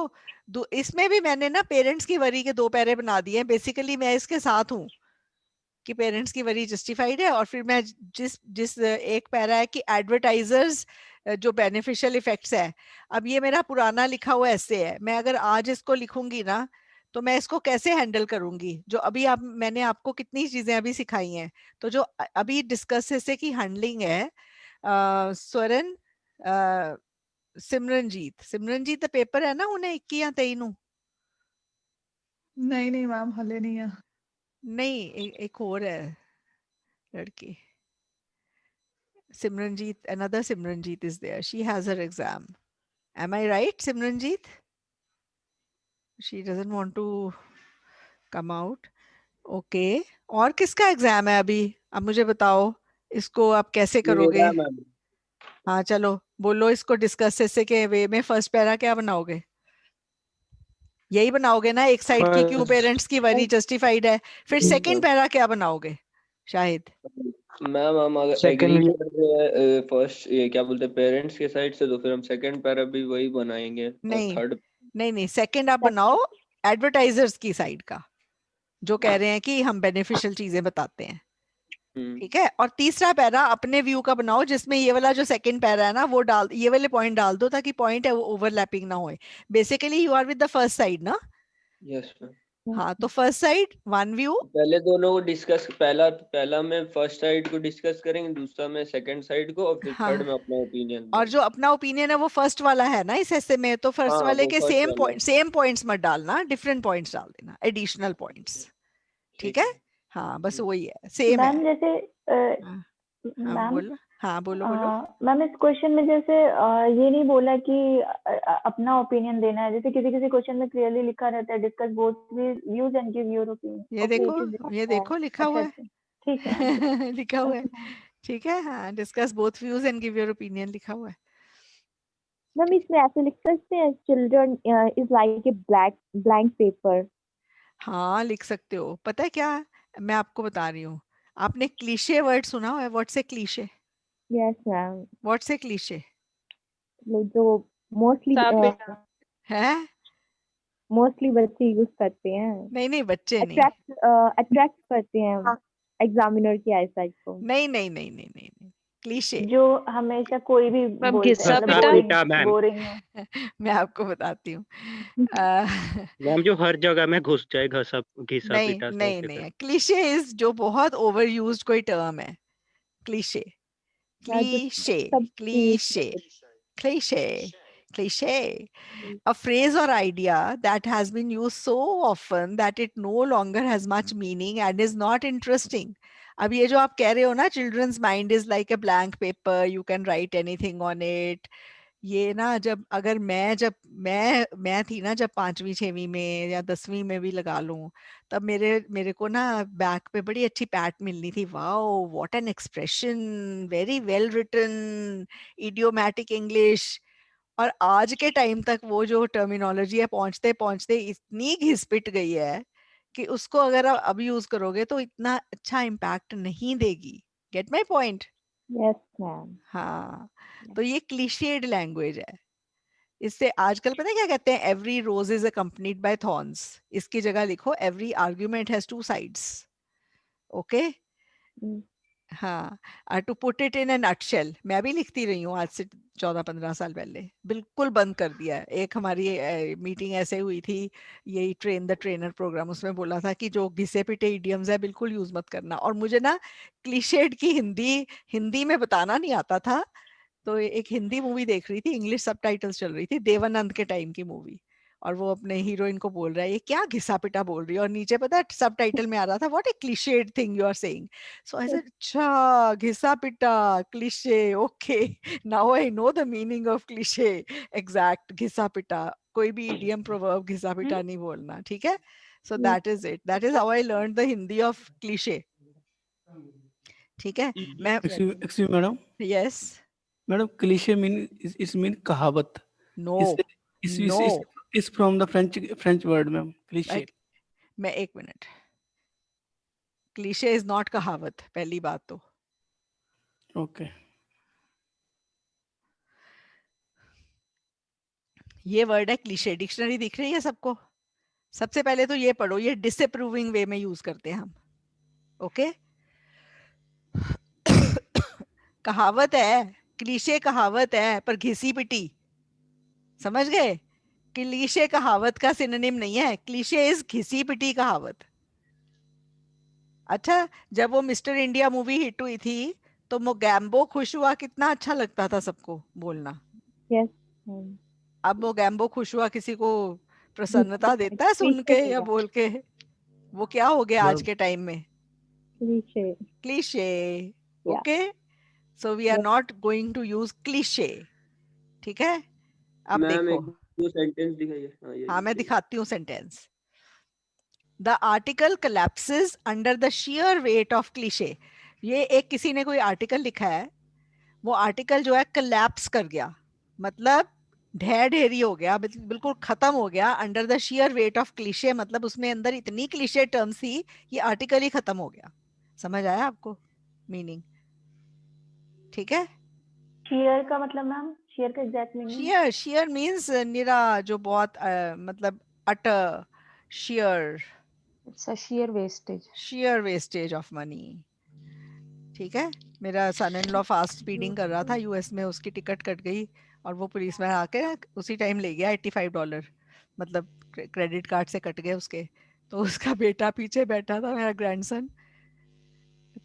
इसमें भी मैंने ना पेरेंट्स की वरी के 2 पैरे बना दिए हैं। बेसिकली मैं इसके साथ हूँ कि पेरेंट्स की वरी जस्टिफाइड है, और फिर मैं जिस एक पैरा है कि एडवर्टाइजर्स जो बेनिफिशियल इफेक्ट्स है। अब ये मेरा पुराना लिखा हुआ ऐसे है, मैं अगर आज इसको लिखूंगी ना तो मैं इसको कैसे हैंडल करूंगी? जो अभी मैंने आपको कितनी चीजें अभी सिखाई हैं, तो जो अभी डिस्कस ऐसे की हैंडलिंग है, स्वरन सिमरनजीत द पेपर है ना उन्हें 21 या 23 ਨੂੰ? नहीं मैम, हले नहीं है। नहीं, एक और है लड़की, Simranjeet, another Simranjeet is there. She has her exam. Am I right, Simranjeet? She doesn't want to come out. Okay. और किसका एग्जाम है अभी? अब मुझे बताओ इसको आप कैसे करोगे? मेरा मैम। हाँ चलो बोलो इसको डिस्कस ऐसे के वे में। फर्स्ट पैरा क्या बनाओगे? यही बनाओगे ना, एक साइड की क्यों पेरेंट्स की वरी जस्टिफाइड है। फिर सेकंड पैरा क्या बनाओगे शाहिद? मैम हम अगर एग्री कर रहे हैं फर्स्ट ये क्या बोलते हैं पेरेंट्स के साइड से, तो फिर हम सेकंड पैरा भी वही बनाएंगे। नहीं थर्ड नहीं, सेकंड आप बनाओ एडवर्टाइजर्स की साइड का, जो कह रहे हैं कि हम बेनिफिशियल चीजें बताते हैं। ठीक है, और तीसरा पैरा अपने व्यू का बनाओ, जिसमें ये वाला जो सेकंड पैरा है ना वो ये वाले पॉइंट डाल दो, ताकि पॉइंट है वो ओवरलैपिंग ना होए। Basically you are with the first side ना? Yes ma'am. हाँ, तो फर्स्ट साइड वन व्यू। पहले दोनों को डिस्कस, पहला में फर्स्ट साइड को डिस्कस करेंगे, दूसरा में सेकंड साइड को, और फिर थर्ड में अपना ओपिनियन। और जो अपना ओपिनियन है वो फर्स्ट वाला है ना इस ऐसे में, तो फर्स्ट वाले के सेम पॉइंट्स मत डालना, डिफरेंट पॉइंट्स डाल देना, एडिशनल पॉइंट्स। ठीक है, हाँ बस वही है, सेम है। मैम जैसे बोलो। मैम इस क्वेश्चन में जैसे ये नहीं बोला कि अपना ओपिनियन देना है, जैसे किसी क्वेश्चन में क्लियरली लिखा रहता है discuss both views and give your opinion. ये देखो लिखा हुआ है। ठीक है लिखा हुआ है। ठीक है, हाँ, discuss both views and give your opinion लिखा हुआ है। मैम इसमें ऐसे लिख सकते हैं children is like a blank paper. हाँ लिख सकते हो। पता है क्या, मैं आपको बता रही हूँ, आपने क्लीशे वर्ड सुना हुआ है? व्हाट्स ए क्लीशे? Yes ma'am. व्हाट्स ए क्लीशे? जो मोस्टली है, मोस्टली बच्चे यूज करते हैं। नहीं बच्चे अट्रैक्ट करते हैं एग्जामिनर की आईसाइट को। नहीं, क्लीशे जो हमेशा कोई भी मैम बोलता है, घिसा मतलब घिसा पिटा बोरिंग पीटा मैम। बोरिंग है। मैं आपको बताती हूँ। अ, मैम जो हर जगह में घुस जाए, घिसा घिसा नहीं पीटा सब नहीं के सब। नहीं, क्लीशे इज जो बहुत ओवर यूज्ड कोई टर्म है। क्लीशे, क्लीशे, सब cliché, cliche, cliche, a phrase or idea that has been used so often that it no longer has much meaning and is not interesting. अब ये जो आप कह रहे हो ना, children's mind is like a blank paper, you can write anything on it. ये ना जब अगर मैं थी ना, जब 5वीं 6वीं में या 10वीं में भी लगा लूं, तब मेरे मेरे को ना बैक पे बड़ी अच्छी पैट मिलनी थी। Wow, what an expression, very well written, idiomatic English. और आज के टाइम तक वो जो टर्मिनोलॉजी है, पहुंचते पहुंचते इतनी घिसपिट गई है कि उसको अगर आप अब यूज करोगे तो इतना अच्छा इम्पैक्ट नहीं देगी। Get my point? Yes ma'am. हाँ, तो ये क्लीशेड लैंग्वेज है। इससे आजकल पता है क्या कहते हैं? Every rose is accompanied by thorns. इसकी जगह लिखो every argument has two sides. Okay, हाँ, to put it in a nutshell. मैं भी लिखती रही हूँ आज से 14-15 साल पहले, बिल्कुल बंद कर दिया है। एक हमारी मीटिंग ऐसे हुई थी, यही ट्रेन द ट्रेनर प्रोग्राम, उसमें बोला था कि जो घिसे पिटे इडियम्स है बिल्कुल यूज मत करना। और मुझे ना क्लीशेड की हिंदी हिंदी में बताना नहीं आता था, तो एक हिंदी मूवी देख रही थी, इंग्लिश सबटाइटल्स चल रही थी, देवानंद के टाइम की मूवी, और वो अपने हीरोइन को बोल रहा है ये क्या घिसा पिटा बोल रही है, और नीचे पता है सबटाइटल में आ रहा था what a clichéd thing you are saying. So I said अच्छा, घिसा पिटा, cliché, okay, now I know the meaning of cliché. Exact, घिसा पिटा, कोई भी इडियम प्रोवर्ब घिसा पिटा नहीं बोलना, ठीक है? So that is it, that is how I learn the Hindi of cliché. ठीक है, मैं excuse madam, yes, madam cliché mean इस मीन कहावत। नो, नो, इस from the French word ma'am cliché. मैं एक मिनट, क्लीशे इज नॉट कहावत, पहली बात तो। ओके, ये वर्ड है क्लीशे, डिक्शनरी दिख रही है सबको? सबसे पहले तो ये पढ़ो, ये डिसअप्रूविंग वे में यूज करते हैं हम। ओके, कहावत है, क्लीशे कहावत है, पर घिसी पिटी, समझ गए? क्लीशे कहावत का सिनोनिम नहीं है, क्लीशे इज घिसी पिटी कहावत। अच्छा, जब वो मिस्टर इंडिया मूवी हिट हुई थी तो मोगैम्बो खुश हुआ, कितना अच्छा लगता था सबको बोलना। यस। अब मोगैम्बो खुश हुआ किसी को प्रसन्नता देता है सुन के या बोल के? वो क्या हो गया आज के टाइम में? Cliche. Cliche. Yeah. Okay, so we are not going to use cliche, ठीक है? अब मैम देखो, एक दो सेंटेंस दिखाइए। हाँ मैं दिखाती हूँ sentence. The article collapses under the sheer weight of cliché. ये एक किसी ने कोई आर्टिकल लिखा है, वो आर्टिकल जो है collapse कर गया, मतलब ढेर ढेरी हो गया, बिल्कुल खत्म हो गया, under the sheer weight of cliché, मतलब उसमें अंदर इतनी क्लीशे टर्म्स थी, ये आर्टिकल ही खत्म हो गया। समझ आया आपको मीनिंग? ठीक है। शेयर का मतलब मैम, शेयर का exact meaning? Sheer, sheer means निरा, जो बहुत मतलब utter, sheer, it's a sheer wastage. sheer wastage of money। ठीक है, मेरा son in law fast speeding कर रहा था यूएस में, उसकी टिकट कट गई और वो पुलिस में आके उसी टाइम ले गया $85, मतलब क्रेडिट कार्ड से कट गए उसके। तो उसका बेटा पीछे बैठा था, मेरा grandson,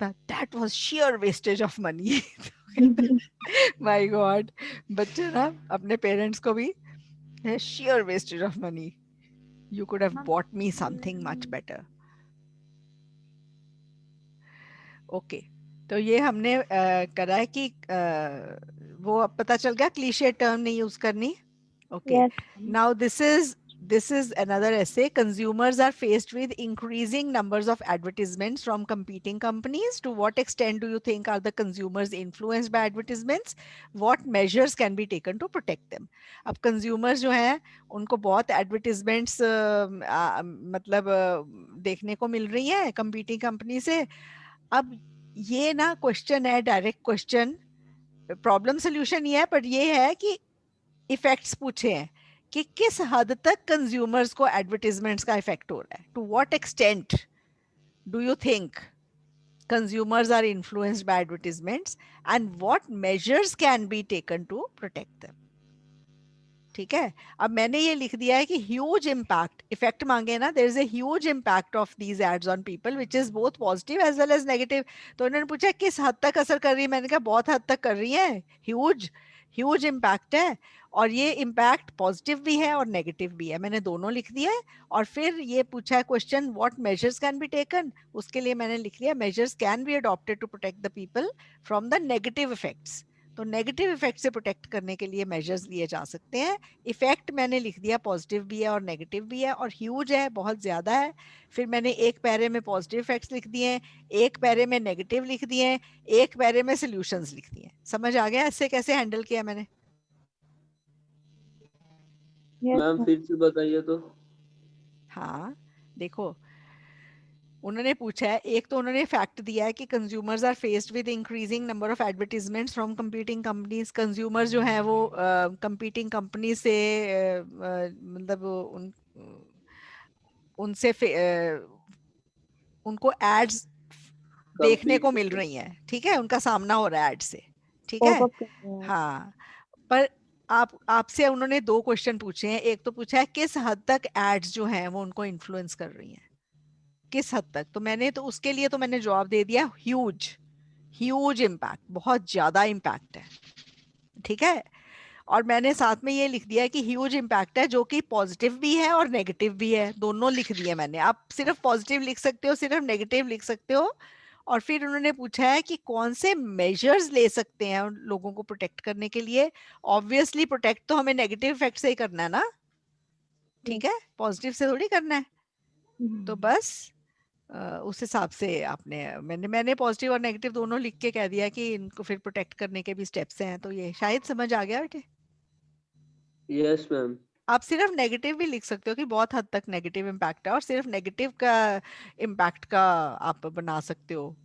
that was sheer wastage of money। My God, बच्चे ना अपने पेरेंट्स को भी sheer wastage of money, you could have bought me something much better। Okay, तो ये हमने करा है कि वो अब पता चल गया क्लीशे टर्म नहीं यूज करनी। Okay, now this is another essay. Consumers are faced with increasing numbers of advertisements from competing companies. To what extent do you think are the consumers influenced by advertisements? What measures can be taken to protect them? अब consumers जो हैं उनको बहुत advertisements मतलब देखने को मिल रही है competing company से। अब ये ना क्वेश्चन है, डायरेक्ट क्वेश्चन, प्रॉब्लम सोल्यूशन ये है, पर ये है कि इफेक्ट्स पूछे हैं कि किस हद तक कंज्यूमर्स को एडवर्टाइजमेंट्स का इफेक्ट हो रहा है। To what extent do you think consumers are influenced by advertisements and what measures can be taken to protect them. ठीक है, अब मैंने ये लिख दिया है कि ह्यूज इम्पैक्ट, इफेक्ट मांगे ना, there is a huge impact of these ads on people which is both positive as well as negative. तो उन्होंने पूछा किस हद तक असर कर रही है, मैंने कहा बहुत हद तक कर रही है, ह्यूज ह्यूज इम्पैक्ट है, और ये इम्पैक्ट पॉजिटिव भी है और नेगेटिव भी है, मैंने दोनों लिख दिया है. और फिर ये पूछा है question what measures can be taken, उसके लिए मैंने लिख लिया measures can be adopted to protect the people from the negative effects. तो नेगेटिव इफेक्ट से प्रोटेक्ट करने के लिए मेजर्स लिए जा सकते हैं. इफेक्ट मैंने लिख दिया पॉजिटिव भी है और नेगेटिव भी है, और ह्यूज है, बहुत ज्यादा है. फिर मैंने एक पैरे में पॉजिटिव इफेक्ट्स लिख दिए हैं, एक पैरे में नेगेटिव लिख दिए हैं, एक पैरे में सॉल्यूशंस लिख दिए हैं. समझ आ गया इससे कैसे हैंडल किया मैंने? मैम फिर से बताइए तो. हाँ देखो, उन्होंने पूछा है, एक तो उन्होंने फैक्ट दिया है कि consumers are faced with increasing number of advertisements from competing companies. Consumers जो हैं वो कंपीटिंग कंपनी से मतलब उनसे उनको एड्स देखने को मिल रही हैं, ठीक है, उनका सामना हो रहा है एड से, ठीक है. हाँ, पर आपसे उन्होंने दो क्वेश्चन पूछे हैं. एक तो पूछा है किस हद तक एड्स जो हैं वो उनको इन्फ्लुएंस कर रही हैं, किस हद तक. तो मैंने तो उसके लिए तो मैंने जवाब दे दिया ह्यूज, ह्यूज इम्पैक्ट, बहुत ज्यादा इम्पैक्ट है, ठीक है. और मैंने साथ में ये लिख दिया कि ह्यूज इम्पैक्ट है जो कि पॉजिटिव भी है और नेगेटिव भी है, दोनों लिख दिए मैंने. आप सिर्फ पॉजिटिव लिख सकते हो, सिर्फ नेगेटिव लिख सकते हो. और फिर उन्होंने पूछा है कि कौन से मेजर्स ले सकते हैं उन लोगों को प्रोटेक्ट करने के लिए. ऑब्वियसली प्रोटेक्ट तो हमें नेगेटिव इफेक्ट से ही करना है ना, ठीक है, पॉजिटिव से थोड़ी करना है. तो बस उस हिसाब से मैंने पॉजिटिव और नेगेटिव दोनों लिख के कह दिया कि इनको फिर प्रोटेक्ट करने के भी स्टेप्स हैं. तो ये शायद समझ आ गया बेटे. Yes ma'am. आप सिर्फ नेगेटिव भी लिख सकते हो कि बहुत हद तक नेगेटिव इम्पैक्ट है, और सिर्फ नेगेटिव का इम्पैक्ट का आप बना सकते हो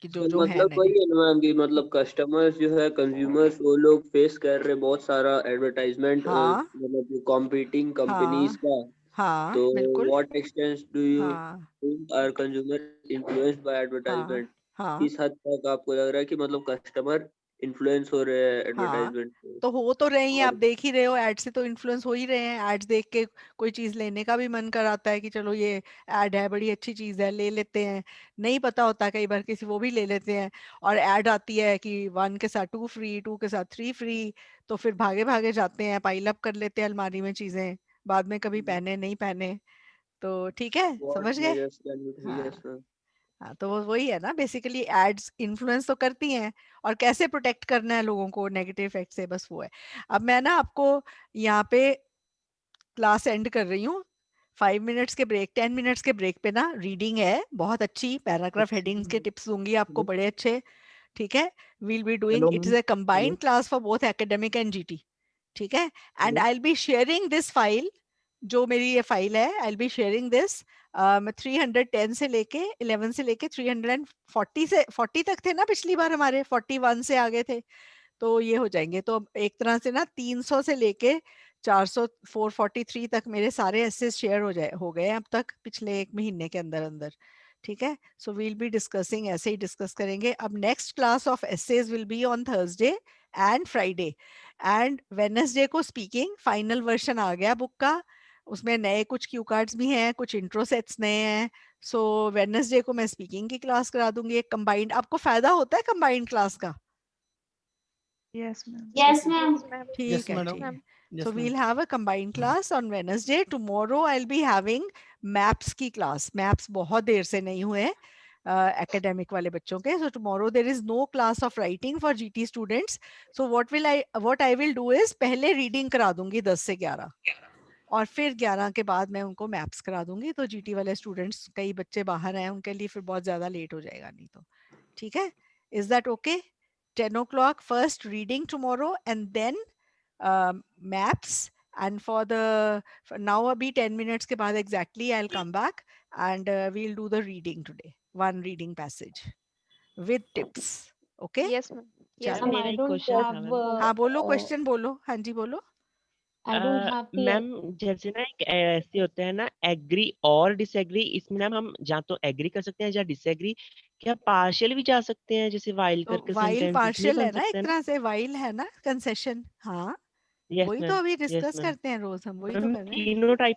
कि जो जो है मतलब वही है ना मैम कि मतलब कस्टमर्स जो है, कंज्यूमर्स, वो लोग फेस कर रहे बहुत सारा एडवर्टाइजमेंट, मतलब कॉम्पिटिंग कंपनीज का. हाँ, तो बिल्कुल. What extent do you think are consumer influenced by advertisement? किस हद तक आपको लग रहा है कि मतलब कस्टमर इन्फ्लुएंस हो रहे हैं एडवर्टाइजमेंट से? तो हो तो रही हैं, आप देख ही रहे हो, एड से तो इन्फ्लुएंस हो ही रहे हैं. एड्स देख के कोई चीज लेने का भी मन कराता है कि चलो ये एड है, बड़ी अच्छी चीज है, ले लेते हैं. नहीं पता होता कई बार किसी, वो भी ले लेते हैं. और एड आती है कि 1 के साथ 2 फ्री, 2 के साथ 3 फ्री, तो फिर भागे भागे जाते हैं, पाइल अप कर लेते हैं अलमारी में चीजें, बाद में कभी पहने नहीं पहने. तो ठीक है, समझ गए. हाँ, तो वही है ना, बेसिकली एड्स इन्फ्लुएंस तो करती हैं, और कैसे प्रोटेक्ट करना है लोगों को नेगेटिव इफेक्ट से, बस वो है. अब मैं ना आपको यहाँ पे क्लास एंड कर रही हूँ. 5 मिनट्स के ब्रेक, 10 मिनट्स के ब्रेक पे ना रीडिंग है बहुत अच्छी, पैराग्राफ हेडिंग्स के टिप्स दूंगी आपको बड़े अच्छे, ठीक है. Will be doing, it is a combined class for both academic and GT, ठीक है. And I will be sharing this file, जो मेरी ये फाइल है, I will be sharing this. 310 से लेके 11 से लेके 340 से 40 तक थे ना पिछली बार, हमारे 41 से आगे थे, तो ये हो जाएंगे. तो एक तरह से ना 300 से लेके 400 443 तक मेरे सारे एसेस शेयर हो गए अब तक पिछले 1 महीने के अंदर अंदर, ठीक है. सो वील बी डिस्कसिंग, ऐसे ही डिस्कस करेंगे. अब next class of essays will be on Thursday and Friday, and Wednesday को स्पीकिंग फाइनल वर्जन आ गया बुक का, उसमें नए कुछ क्यू कार्ड्स भी हैं, कुछ इंट्रो सेट्स नए हैं. सो वेडनेसडे को मैं स्पीकिंग की क्लास करा दूंगी, एक कंबाइंड. आपको फायदा होता है कंबाइंड क्लास का? Yes, ma'am. Yes, ma'am. ठीक है, ठीक है. So we'll have a combined class on Wednesday. Tomorrow I'll be having maps की class. Maps बहुत देर से नहीं हुए academic वाले बच्चों के. So tomorrow there is no class of writing for GT students. So what I will do is पहले reading करा दूंगी 10 से 11, और फिर 11 के बाद मैं उनको मैप्स करा दूंगी. तो जीटी वाले स्टूडेंट्स, कई बच्चे बाहर हैं, उनके लिए फिर बहुत ज्यादा लेट हो जाएगा नहीं तो, ठीक है. Is that okay? 10 o'clock first reading tomorrow, and then maps. And for now abhi 10 minutes ke baad exactly I'll come back, and we'll do the reading today, one reading passage with tips. Okay? Yes ma'am. Yes चलो. ma'am. I don't have हाँ बोलो, question बोलो. हाँ जी बोलो. I don't have the ma'am जैसे ना एक ऐसे होते हैं ना एग्री और डिसएग्री, इसमें मैम हम या तो एग्री कर सकते हैं या डिसएग्री, क्या पार्शियल भी जा सकते हैं जैसे वाइल तो करके वाइल सेंटेंसेस नहीं पार्शियल बन है ना, एक सकते ना? तरह से वाइल है ना, कंसेशन। हाँ, यस वही तो मैम, अभी यस डिस्कस मैम। करते हैं रोज, हम वही तो मैम कर रहे हैं। तीनों टाइप,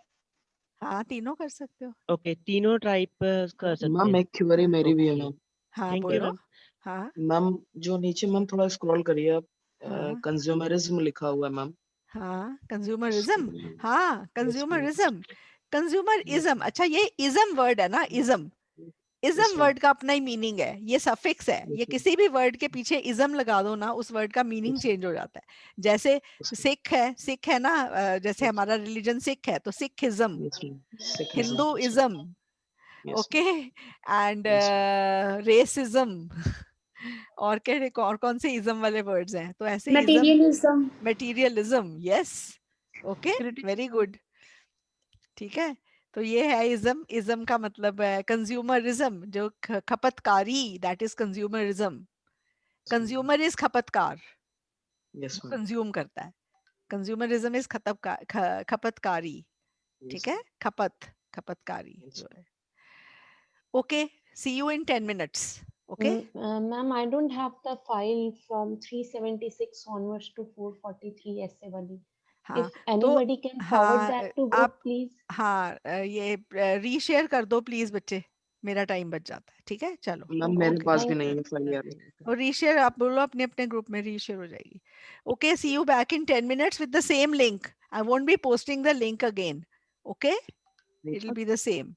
हाँ, तीनों कर सकते हो। ओके तीनों टाइप कर सकते मैम हैं। एक क्वेरी मेरी भी है ओके मैम। हाँ थैंक यू बोलो। मैम। हाँ मैम जो नीचे मैम थोड़ा स्क्रॉल करिए आप, हाँ कंज्यूमरिज्म लिखा हुआ है मैम। हाँ, कंज्यूमरिज्म। हाँ, यस मैम। Consumerism, consumerism. अच्छा, ये इज्म वर्ड है ना, ism. Yes ism ma'am. Word का अपना ही मीनिंग है, ये सफिक्स है, ये किसी भी वर्ड के पीछे इज्म लगा दो ना, उस वर्ड का मीनिंग चेंज हो जाता है। जैसे सिख है ना, जैसे हमारा रिलीजन सिख है तो Sikhism, Hinduism, okay, and racism, और कौन से इज्म वाले वर्ड्स हैं, तो ऐसे ism, Materialism. Materialism, yes, okay, very good, ठीक है। तो ये है इज्म। इज्म का मतलब है कंज्यूमरिज्म, जो खपतकारी, that is consumerism. Consumer is खपतकार, यस मैम। कंज्यूम करता है। कंज्यूमरिज्म इज खपतकारी, ठीक है, खपतकारी जो है। Okay, see you in 10 minutes, okay. Ma'am, I don't have the file from 376 onwards to 443 essay wali. हाँ If तो anybody can forward हाँ, that to आप group, please. हाँ, ये रीशेयर कर दो प्लीज बच्चे, मेरा टाइम बच जाता है, ठीक है, चलो। मैम मेरे ओके, पास भी Thank नहीं you. है फाइल यार। और रीशेयर आप बोलो अपने अपने ग्रुप में, रीशेयर हो जाएगी। Okay, see you back in 10 minutes with the same link. I won't be posting the link again, okay? It will be the same.